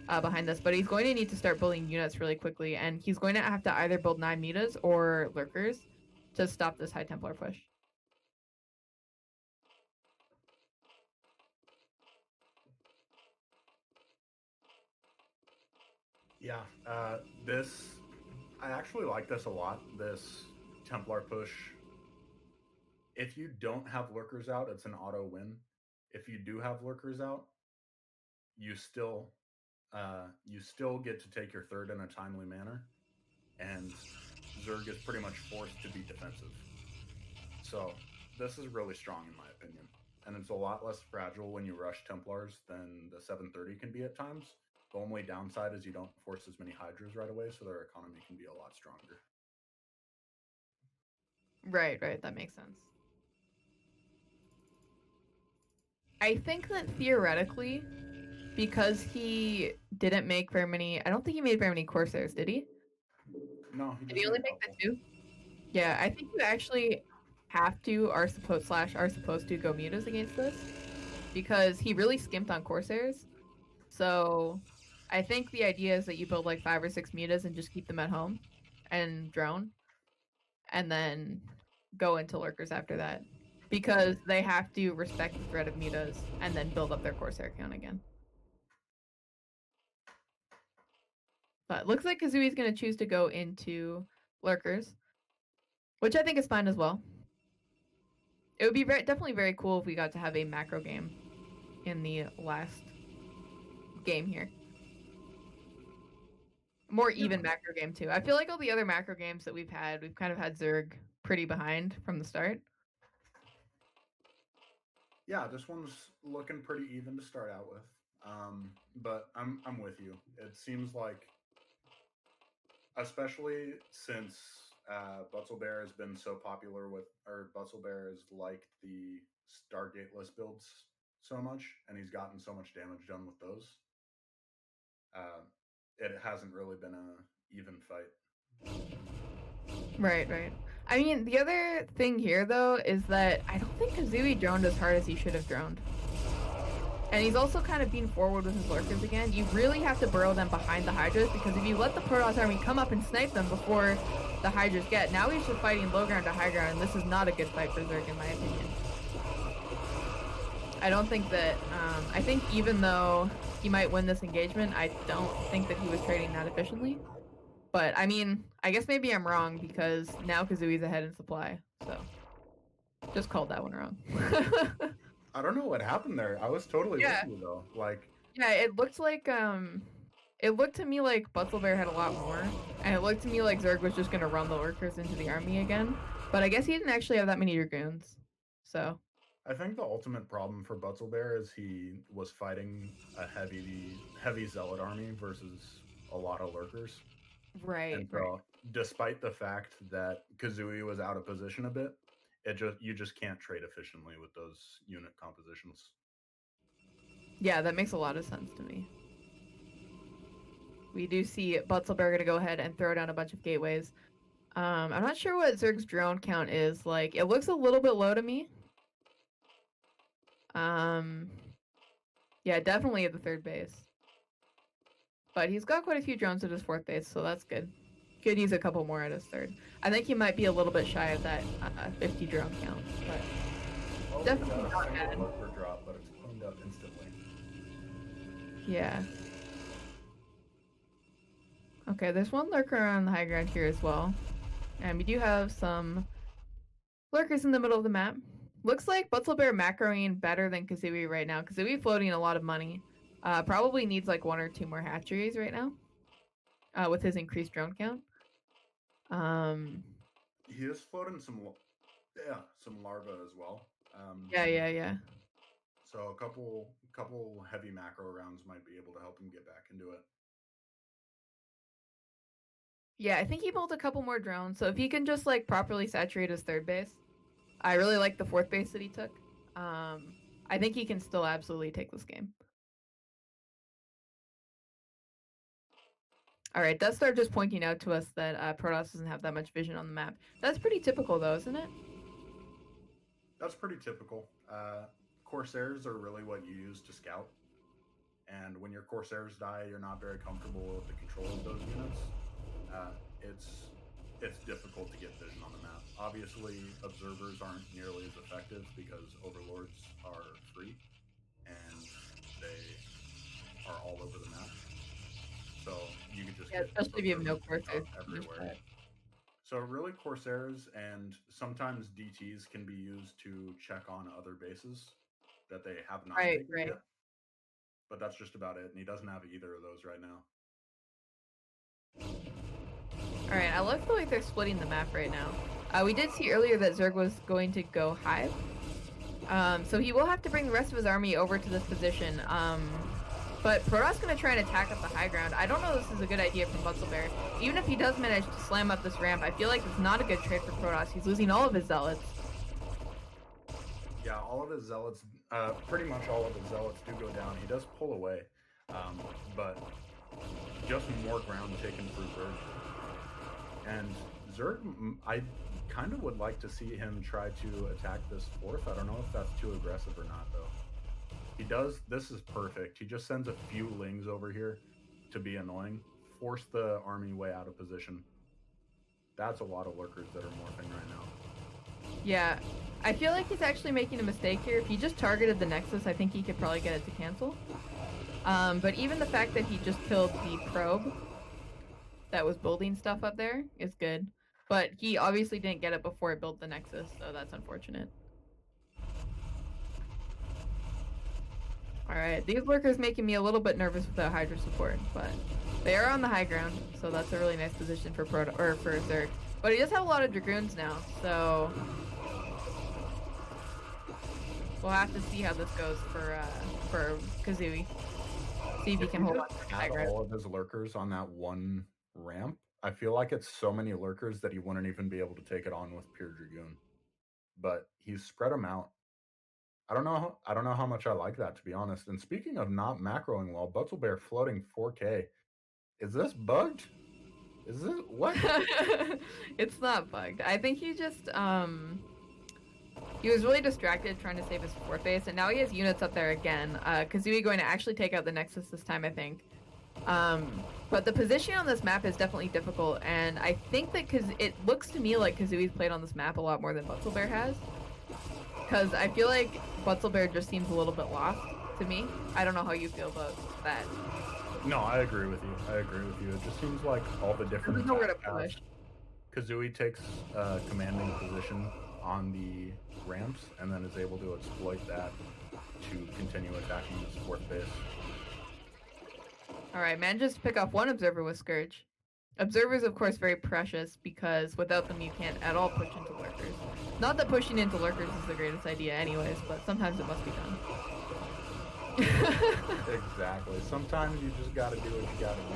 behind this, but he's going to need to start building units really quickly, and he's going to have to either build 9 mutas or lurkers to stop this High Templar push. Yeah, I actually like this a lot, this Templar push. If you don't have lurkers out, it's an auto win. If you do have lurkers out, you still get to take your 3rd in a timely manner, and Zerg is pretty much forced to be defensive. So this is really strong in my opinion, and it's a lot less fragile when you rush Templars than the 730 can be at times. The only downside is you don't force as many Hydras right away, so their economy can be a lot stronger. Right, that makes sense. I think that theoretically, because he didn't make very many... I don't think he made very many Corsairs, did he? No, did he only make the 2? Yeah, I think you actually have to, are supposed to go mutas against this, because he really skimped on Corsairs. So I think the idea is that you build like 5 or 6 mutas and just keep them at home and drone, and then go into lurkers after that, because they have to respect the threat of mutas and then build up their Corsair count again. But looks like Kazui's going to choose to go into lurkers, which I think is fine as well. It would be definitely very cool if we got to have a macro game in the last game here. More even macro game too. I feel like all the other macro games that we've kind of had Zerg pretty behind from the start. Yeah, this one's looking pretty even to start out with. But I'm with you. It seems like, especially since Butzelbear has been so popular with, or Butzelbear has liked the Stargateless builds so much, and he's gotten so much damage done with those. It hasn't really been a even fight. Right. I mean, the other thing here, though, is that I don't think Kazuii droned as hard as he should have droned. And he's also kind of being forward with his lurkers again. You really have to burrow them behind the Hydras, because if you let the Protoss army come up and snipe them before the Hydras get, now he's just fighting low ground to high ground, and this is not a good fight for Zerg, in my opinion. I don't think that, I think even though he might win this engagement, I don't think that he was trading that efficiently. But, I mean, I guess maybe I'm wrong, because now Kazui's ahead in supply, so just called that one wrong. I don't know what happened there. I was totally with you, though. Like, yeah, it looked like It looked to me like Butzelbear had a lot more, and it looked to me like Zerg was just going to run the lurkers into the army again. But I guess he didn't actually have that many dragoons. So I think the ultimate problem for Butzelbear is he was fighting a heavy zealot army versus a lot of lurkers. right. And so, despite the fact that Kazuii was out of position a bit, you just can't trade efficiently with those unit compositions. Yeah, that makes a lot of sense to me. We do see Butzelbear going to go ahead and throw down a bunch of gateways. I'm not sure what Zerg's drone count is. Like, it looks a little bit low to me. Yeah, definitely at the third base. But he's got quite a few drones at his fourth base, so that's good. Could use a couple more at his third. I think he might be a little bit shy of that 50 drone count, but definitely not bad. Lurker drop, but it's cleaned up instantly. Yeah. Okay, there's one lurker on the high ground here as well. And we do have some lurkers in the middle of the map. Looks like Butzelbear macroing better than Kazuii right now. Kazuii floating a lot of money. Probably needs like 1 or 2 more hatcheries right now. With his increased drone count. He is floating some larva as well. Yeah. So a couple heavy macro rounds might be able to help him get back into it. Yeah, I think he built a couple more drones. So if he can just like properly saturate his third base, I really like the fourth base that he took. I think he can still absolutely take this game. All right, Death Star just pointing out to us that Protoss doesn't have that much vision on the map. That's pretty typical, though, isn't it? That's pretty typical. Corsairs are really what you use to scout. And when your Corsairs die, you're not very comfortable with the control of those units. It's difficult to get vision on the map. Obviously, observers aren't nearly as effective because overlords are free and they are all over the map. So you could just especially if you have no Corsairs everywhere. So really, Corsairs and sometimes DTs can be used to check on other bases that they have not taken yet. But that's just about it, and he doesn't have either of those right now. All right, I love the way they're splitting the map right now. We did see earlier that Zerg was going to go Hive. So he will have to bring the rest of his army over to this position. But Protoss going to try and attack up the high ground. I don't know if this is a good idea from Butzelbear. Even if he does manage to slam up this ramp, I feel like it's not a good trade for Protoss. He's losing all of his zealots. Yeah, all of his zealots, pretty much all of his zealots do go down. He does pull away, but just more ground taken for Zerg. And Zerg, I kind of would like to see him try to attack this fourth. I don't know if that's too aggressive or not, though. He does. This is perfect. He just sends a few lings over here to be annoying. Force the army way out of position. That's a lot of lurkers that are morphing right now. Yeah. I feel like he's actually making a mistake here. If he just targeted the Nexus, I think he could probably get it to cancel. But even the fact that he just killed the probe that was building stuff up there is good. But he obviously didn't get it before it built the Nexus, so that's unfortunate. Alright, these lurkers making me a little bit nervous without Hydra support, but they are on the high ground, so that's a really nice position for Zerg. But he does have a lot of Dragoons now, so we'll have to see how this goes for Kazuii. See if he can hold on to the high ground. All of his lurkers on that one ramp. I feel like it's so many lurkers that he wouldn't even be able to take it on with pure Dragoon. But he's spread them out. I don't know how much I like that, to be honest. And speaking of not macroing well, Butzelbear floating 4K. Is this bugged? Is this what? It's not bugged. I think he just he was really distracted trying to save his fourth base, and now he has units up there again. Kazuii going to actually take out the Nexus this time, I think. But the positioning on this map is definitely difficult, and I think that it looks to me like Kazui's played on this map a lot more than Butzelbear has. Because I feel like Butzelbear just seems a little bit lost to me. I don't know how you feel about that. No, I agree with you. It just seems like all the different... There's nowhere to push. Kazuii takes a commanding position on the ramps and then is able to exploit that to continue attacking this fourth base. All right, manages to pick off one observer with Scourge. Observers, of course, very precious because without them you can't at all push into lurkers. Not that pushing into lurkers is the greatest idea anyways, but sometimes it must be done. Exactly. Sometimes you just gotta do what you gotta do.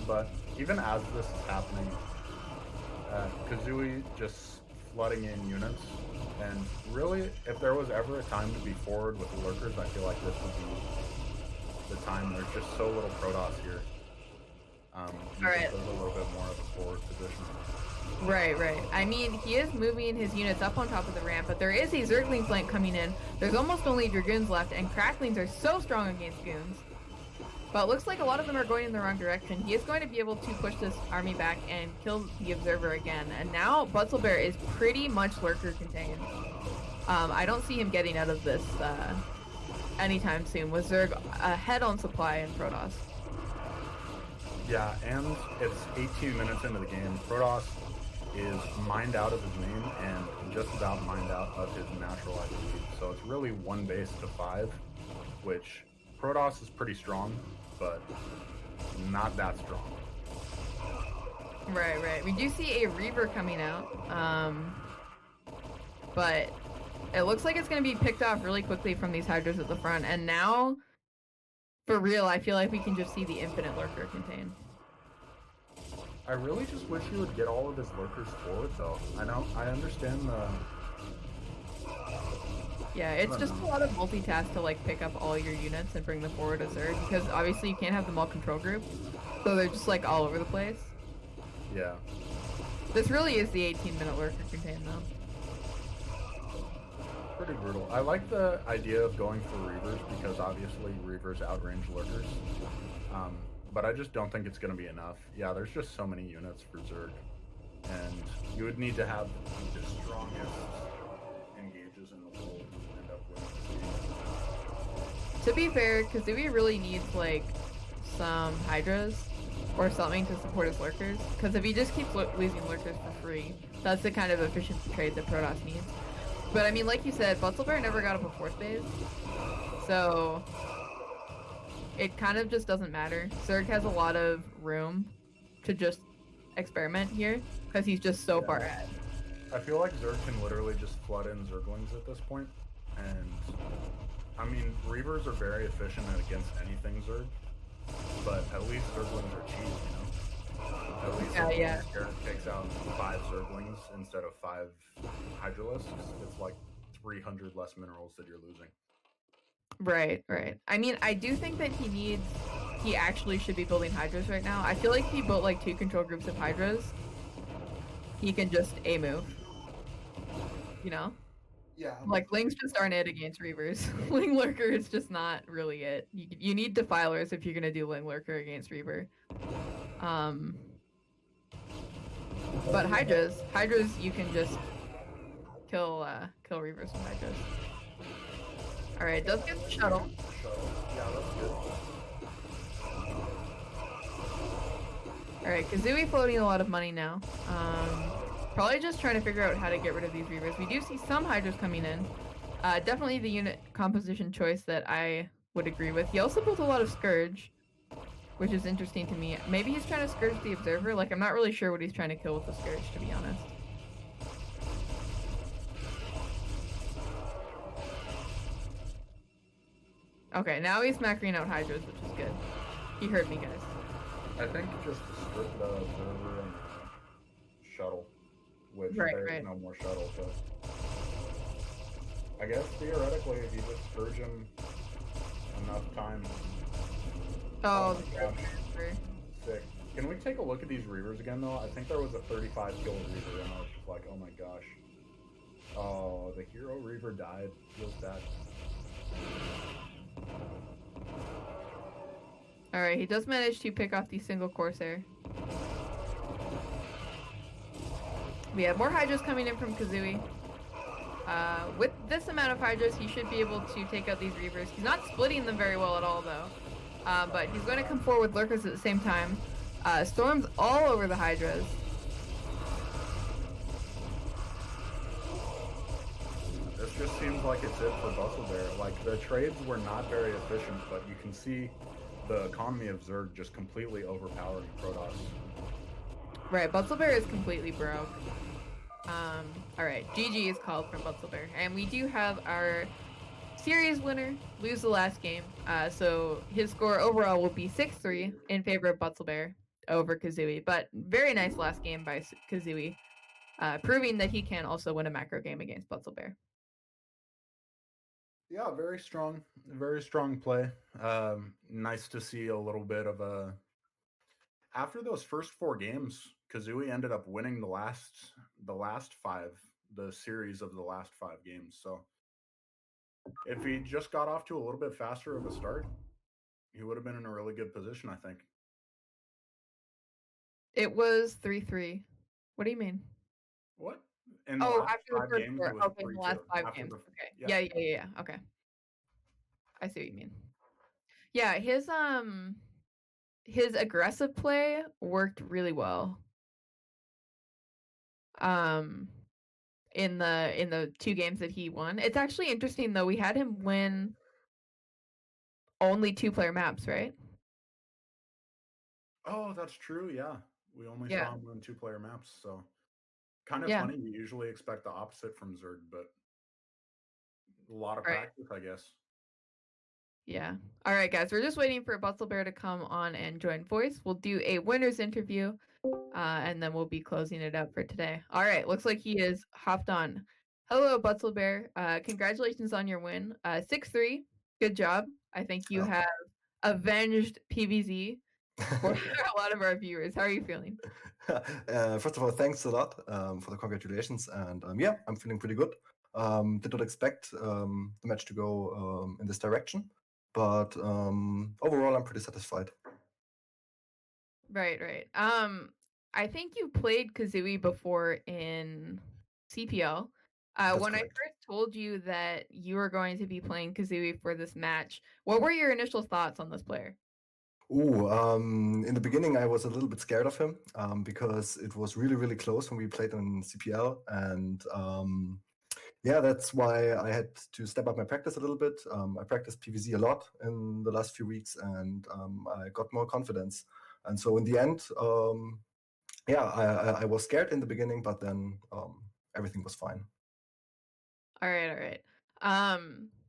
But even as this is happening, Kazuii just flooding in units, and really, if there was ever a time to be forward with the lurkers, I feel like this would be the time. There's just so little Protoss here. Alright. There's a little bit more of a forward position. Right. I mean, he is moving his units up on top of the ramp, but there is a Zergling flank coming in. There's almost only Dragoons left, and Cracklings are so strong against Goons. But it looks like a lot of them are going in the wrong direction. He is going to be able to push this army back and kill the Observer again. And now Butzelbear is pretty much lurker contained. I don't see him getting out of this anytime soon, with Zerg ahead on supply and Protoss. Yeah, and it's 18 minutes into the game. Protoss is mined out of his main and just about mined out of his natural, I believe. So it's really 1 base to 5, which Protoss is pretty strong, but not that strong. Right. We do see a Reaver coming out, but it looks like it's going to be picked off really quickly from these Hydras at the front. And now, for real, I feel like we can just see the infinite lurker contain. I really just wish he would get all of his lurkers forward, though. I understand the... Yeah, it's just a lot of multitask to like pick up all your units and bring them forward as Zerg, because obviously you can't have them all control group, so they're just like all over the place. Yeah. This really is the 18-minute lurker contain though. Pretty brutal. I like the idea of going for Reavers because obviously Reavers outrange lurkers. But I just don't think it's going to be enough. Yeah, there's just so many units for Zerg. And you would need to have the strongest engages in the world to end up winning. To be fair, Kazuii really needs like some Hydras or something to support his lurkers, because if he just keeps losing lurkers for free, that's the kind of efficiency trade that Protoss needs. But I mean, like you said, Butzelbear never got up a 4th base, so it kind of just doesn't matter. Zerg has a lot of room to just experiment here, because he's just so far ahead. I feel like Zerg can literally just flood in Zerglings at this point, and I mean, Reavers are very efficient against anything Zerg, but at least Zerglings are cheap, you know? At least Garrett takes out 5 Zerglings instead of 5 Hydralisks. It's like 300 less minerals that you're losing. Right. I mean, I do think that he actually should be building Hydras right now. I feel like if he built like 2 control groups of Hydras, he can just A-move. You know? Yeah. Like, Lings just aren't it against Reavers. Ling Lurker is just not really it. You need Defilers if you're gonna do Ling Lurker against Reaver. But Hydras, you can just kill Reavers with Hydras. Alright, does get the shuttle. Yeah, that's good. Alright, Kazuii floating a lot of money now. Probably just trying to figure out how to get rid of these Reavers. We do see some Hydras coming in. Definitely the unit composition choice that I would agree with. He also built a lot of Scourge, which is interesting to me. Maybe he's trying to Scourge the Observer. Like, I'm not really sure what he's trying to kill with the Scourge, to be honest. Okay, now he's macroing out Hydras, which is good. He heard me, guys. I think just strip the Observer and the shuttle, which there is no more shuttle, but I guess theoretically if you just Scourge him enough times. Oh my gosh. Sick. Can we take a look at these Reavers again though? I think there was a 35 kill Reaver and I was just like, oh my gosh. Oh, the hero Reaver died. Feels bad. Alright, he does manage to pick off the single Corsair. We have more Hydras coming in from Kazuii. With this amount of Hydras, he should be able to take out these Reavers. He's not splitting them very well at all, though. But he's going to come forward with Lurkers at the same time. Storms all over the Hydras. This just seems like it's it for Butzelbear. Like, the trades were not very efficient, but you can see the economy of Zerg just completely overpowering Protoss. Right, Butzelbear is completely broke. All right, GG is called from Butzelbear, and we do have our series winner lose the last game. So his score overall will be 6-3 in favor of Butzelbear over Kazuii. But very nice last game by Kazuii, proving that he can also win a macro game against Butzelbear. Yeah, very strong play. Nice to see a little bit of a. After those first 4 games, Kazuii ended up winning the last 5, the series of the last 5 games. So if he just got off to a little bit faster of a start, he would have been in a really good position, I think. It was 3-3. What do you mean? What? In the Oh, last after the 5 first games, 4. it was Okay, in the 3-2. last 5 After games. the Okay. yeah. Yeah. Okay. I see what you mean. Yeah, his aggressive play worked really well. In the 2 games that he won. It's actually interesting though. We had him win only 2-player maps, right? Oh, that's true. Yeah, we only Yeah. saw him win 2-player maps, so kind of Yeah. funny. We usually expect the opposite from Zerg, but a lot of Right. practice, I guess. Yeah. All right, guys. We're just waiting for Butzelbear to come on and join voice. We'll do a winner's interview, and then we'll be closing it up for today. All right. Looks like he is hopped on. Hello, Butzelbear. Congratulations on your win. 6-3. Good job. I think you have avenged PVZ for a lot of our viewers. How are you feeling? First of all, thanks a lot for the congratulations. And yeah, I'm feeling pretty good. Did not expect the match to go in this direction. But overall, I'm pretty satisfied. Right. I think you played Kazuii before in CPL. When I first told you that you were going to be playing Kazuii for this match, what were your initial thoughts on this player? In the beginning, I was a little bit scared of him because it was really, really close when we played on CPL. And yeah, that's why I had to step up my practice a little bit. I practiced PVZ a lot in the last few weeks, and I got more confidence. And so in the end, yeah, I was scared in the beginning, but then everything was fine. All right.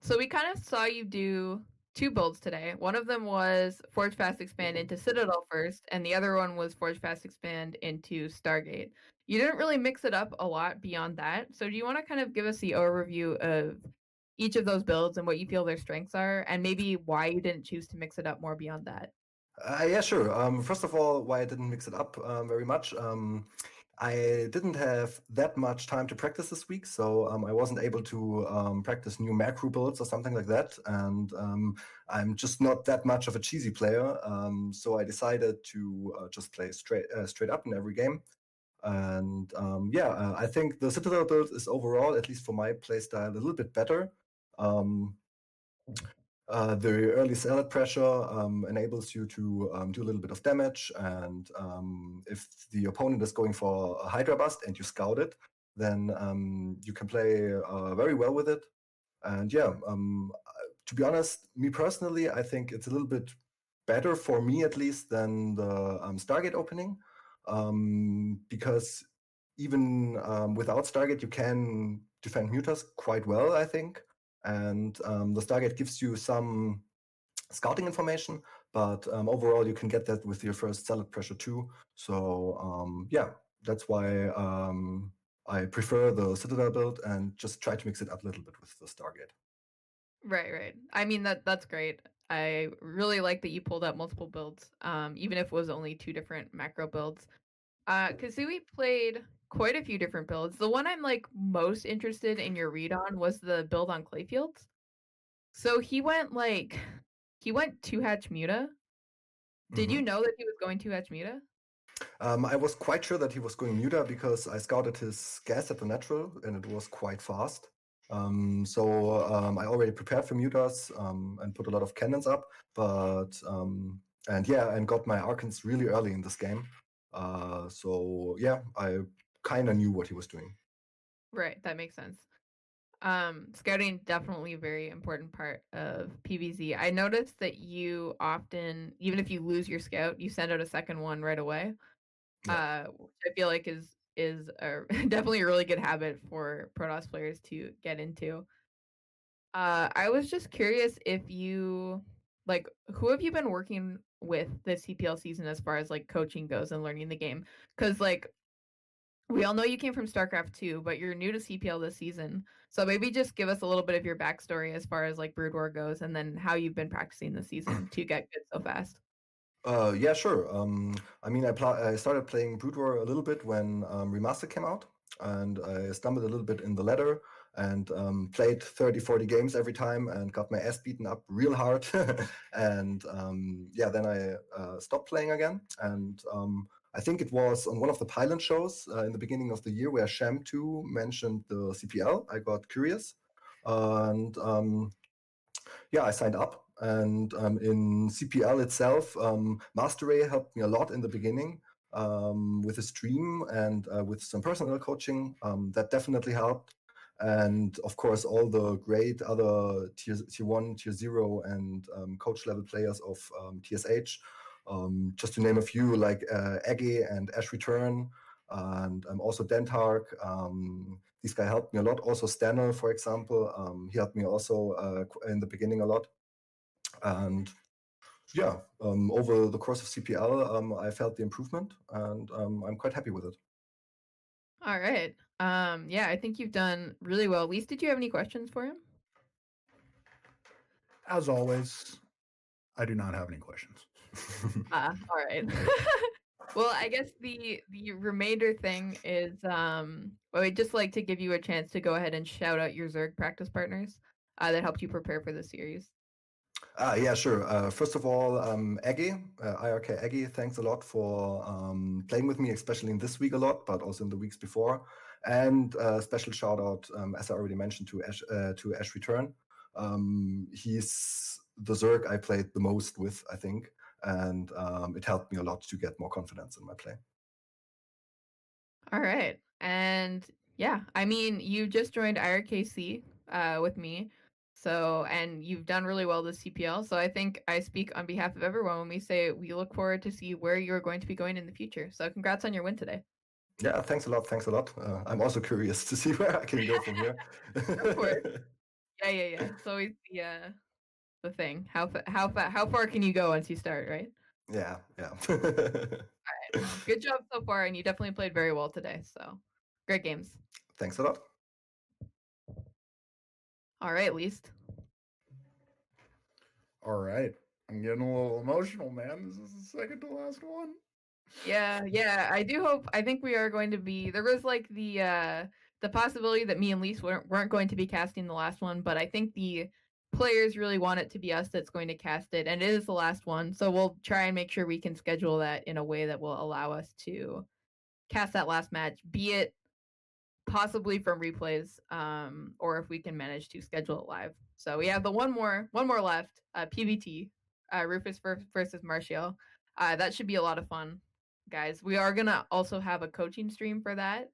So we kind of saw you do 2 builds today. One of them was Forge Fast Expand into Citadel first, and the other one was Forge Fast Expand into Stargate. You didn't really mix it up a lot beyond that. So do you want to kind of give us the overview of each of those builds and what you feel their strengths are, and maybe why you didn't choose to mix it up more beyond that? Yeah, sure. First of all, why I didn't mix it up very much. I didn't have that much time to practice this week, so I wasn't able to practice new macro builds or something like that. And I'm just not that much of a cheesy player, so I decided to just play straight up in every game. And yeah, I think the Citadel build is overall, at least for my playstyle, a little bit better. The early salad pressure enables you to do a little bit of damage, and if the opponent is going for a Hydra bust and you scout it, then you can play very well with it. And yeah, to be honest, me personally, I think it's a little bit better for me at least than the Stargate opening, because even without Stargate, you can defend mutas quite well, I think. And the Stargate gives you some scouting information, but overall you can get that with your first salad pressure too. So yeah, that's why I prefer the Citadel build and just try to mix it up a little bit with the Stargate. Right. I mean that's great. I really like that you pulled up multiple builds, even if it was only 2 different macro builds. Kazuii played quite a few different builds. The one I'm like most interested in your read on was the build on Clayfields. So he went 2-hatch Muta. Did you know that he was going 2-hatch Muta? I was quite sure that he was going Muta because I scouted his gas at the natural and it was quite fast. So I already prepared for Mutas and put a lot of cannons up, and got my Arkans really early in this game. So yeah, I kind of knew what he was doing. Right, that makes sense. Scouting definitely a very important part of PvZ. I noticed that you often, even if you lose your scout, you send out a second one right away. Which I feel like is a, definitely a really good habit for Protoss players to get into. I was just curious if you like who have you been working with this CPL season as far as like coaching goes and learning the game? Because like we all know you came from StarCraft 2, but you're new to CPL this season. So maybe just give us a little bit of your backstory as far as like Brood War goes, and then how you've been practicing this season to get good so fast. Yeah, sure. I mean, I started playing Brood War a little bit when Remaster came out, and I stumbled a little bit in the ladder and played 30, 40 games every time and got my ass beaten up real hard. And yeah, then I stopped playing again. And I think it was on one of the pilot shows in the beginning of the year where Sham2 mentioned the CPL. I got curious. And yeah, I signed up. And in CPL itself, Master Ray helped me a lot in the beginning with a stream and with some personal coaching. That definitely helped. And of course, all the great other tier 1, tier 0, and coach level players of TSH. Just to name a few, like Aggie and Ash Return, and also Dentark. This guy helped me a lot. Also Stanel, for example, he helped me also in the beginning a lot. And yeah, over the course of CPL, I felt the improvement, and I'm quite happy with it. All right. Yeah, I think you've done really well. Lise, did you have any questions for him? As always, I do not have any questions. All right. Well, I guess the remainder thing is well, I'd just like to give you a chance to go ahead and shout out your Zerg practice partners that helped you prepare for the series. Yeah, sure. First of all, Aggie, iRk-Aggie, thanks a lot for playing with me, especially in this week a lot, but also in the weeks before. And special shout out, as I already mentioned, to Ash Return. He's the Zerg I played the most with, I think, and it helped me a lot to get more confidence in my play. All right. And yeah, I mean, you just joined IRKC with me. So, and you've done really well this CPL. So I think I speak on behalf of everyone when we say we look forward to see where you're going to be going in the future. So congrats on your win today. Yeah, thanks a lot. Thanks a lot. I'm also curious to see where I can go from here. Of course. Yeah. It's always the thing. How far can you go once you start, right? Yeah. All right. Well, good job so far, and you definitely played very well today. So, great games. Thanks a lot. All right, Least. All right. I'm getting a little emotional, man. This is the second to last one. Yeah. I think we are going to be. There was like the possibility that me and Least weren't going to be casting the last one, but I think the players really want it to be us that's going to cast it, and it is the last one. So we'll try and make sure we can schedule that in a way that will allow us to cast that last match, be it possibly from replays, or if we can manage to schedule it live. So we have the one more left, PVT, Rufus versus Martial. That should be a lot of fun, guys. We are gonna also have a coaching stream for that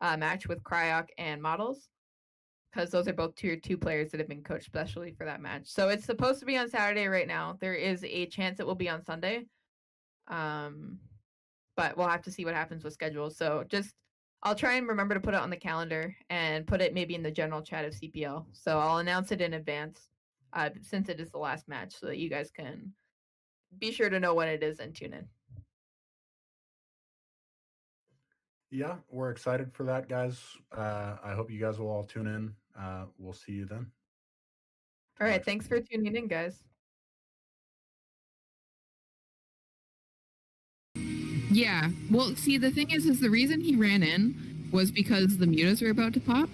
match with Cryok and Models, because those are both tier 2 players that have been coached specially for that match. So it's supposed to be on Saturday right now. There is a chance it will be on Sunday. But we'll have to see what happens with schedules. So just I'll try and remember to put it on the calendar and put it maybe in the general chat of CPL. So I'll announce it in advance since it is the last match, so that you guys can be sure to know when it is and tune in. Yeah, we're excited for that, guys. I hope you guys will all tune in. We'll see you then. All right. Thanks for tuning in, guys. Yeah. Well, see, the thing is the reason he ran in was because the mutas were about to pop.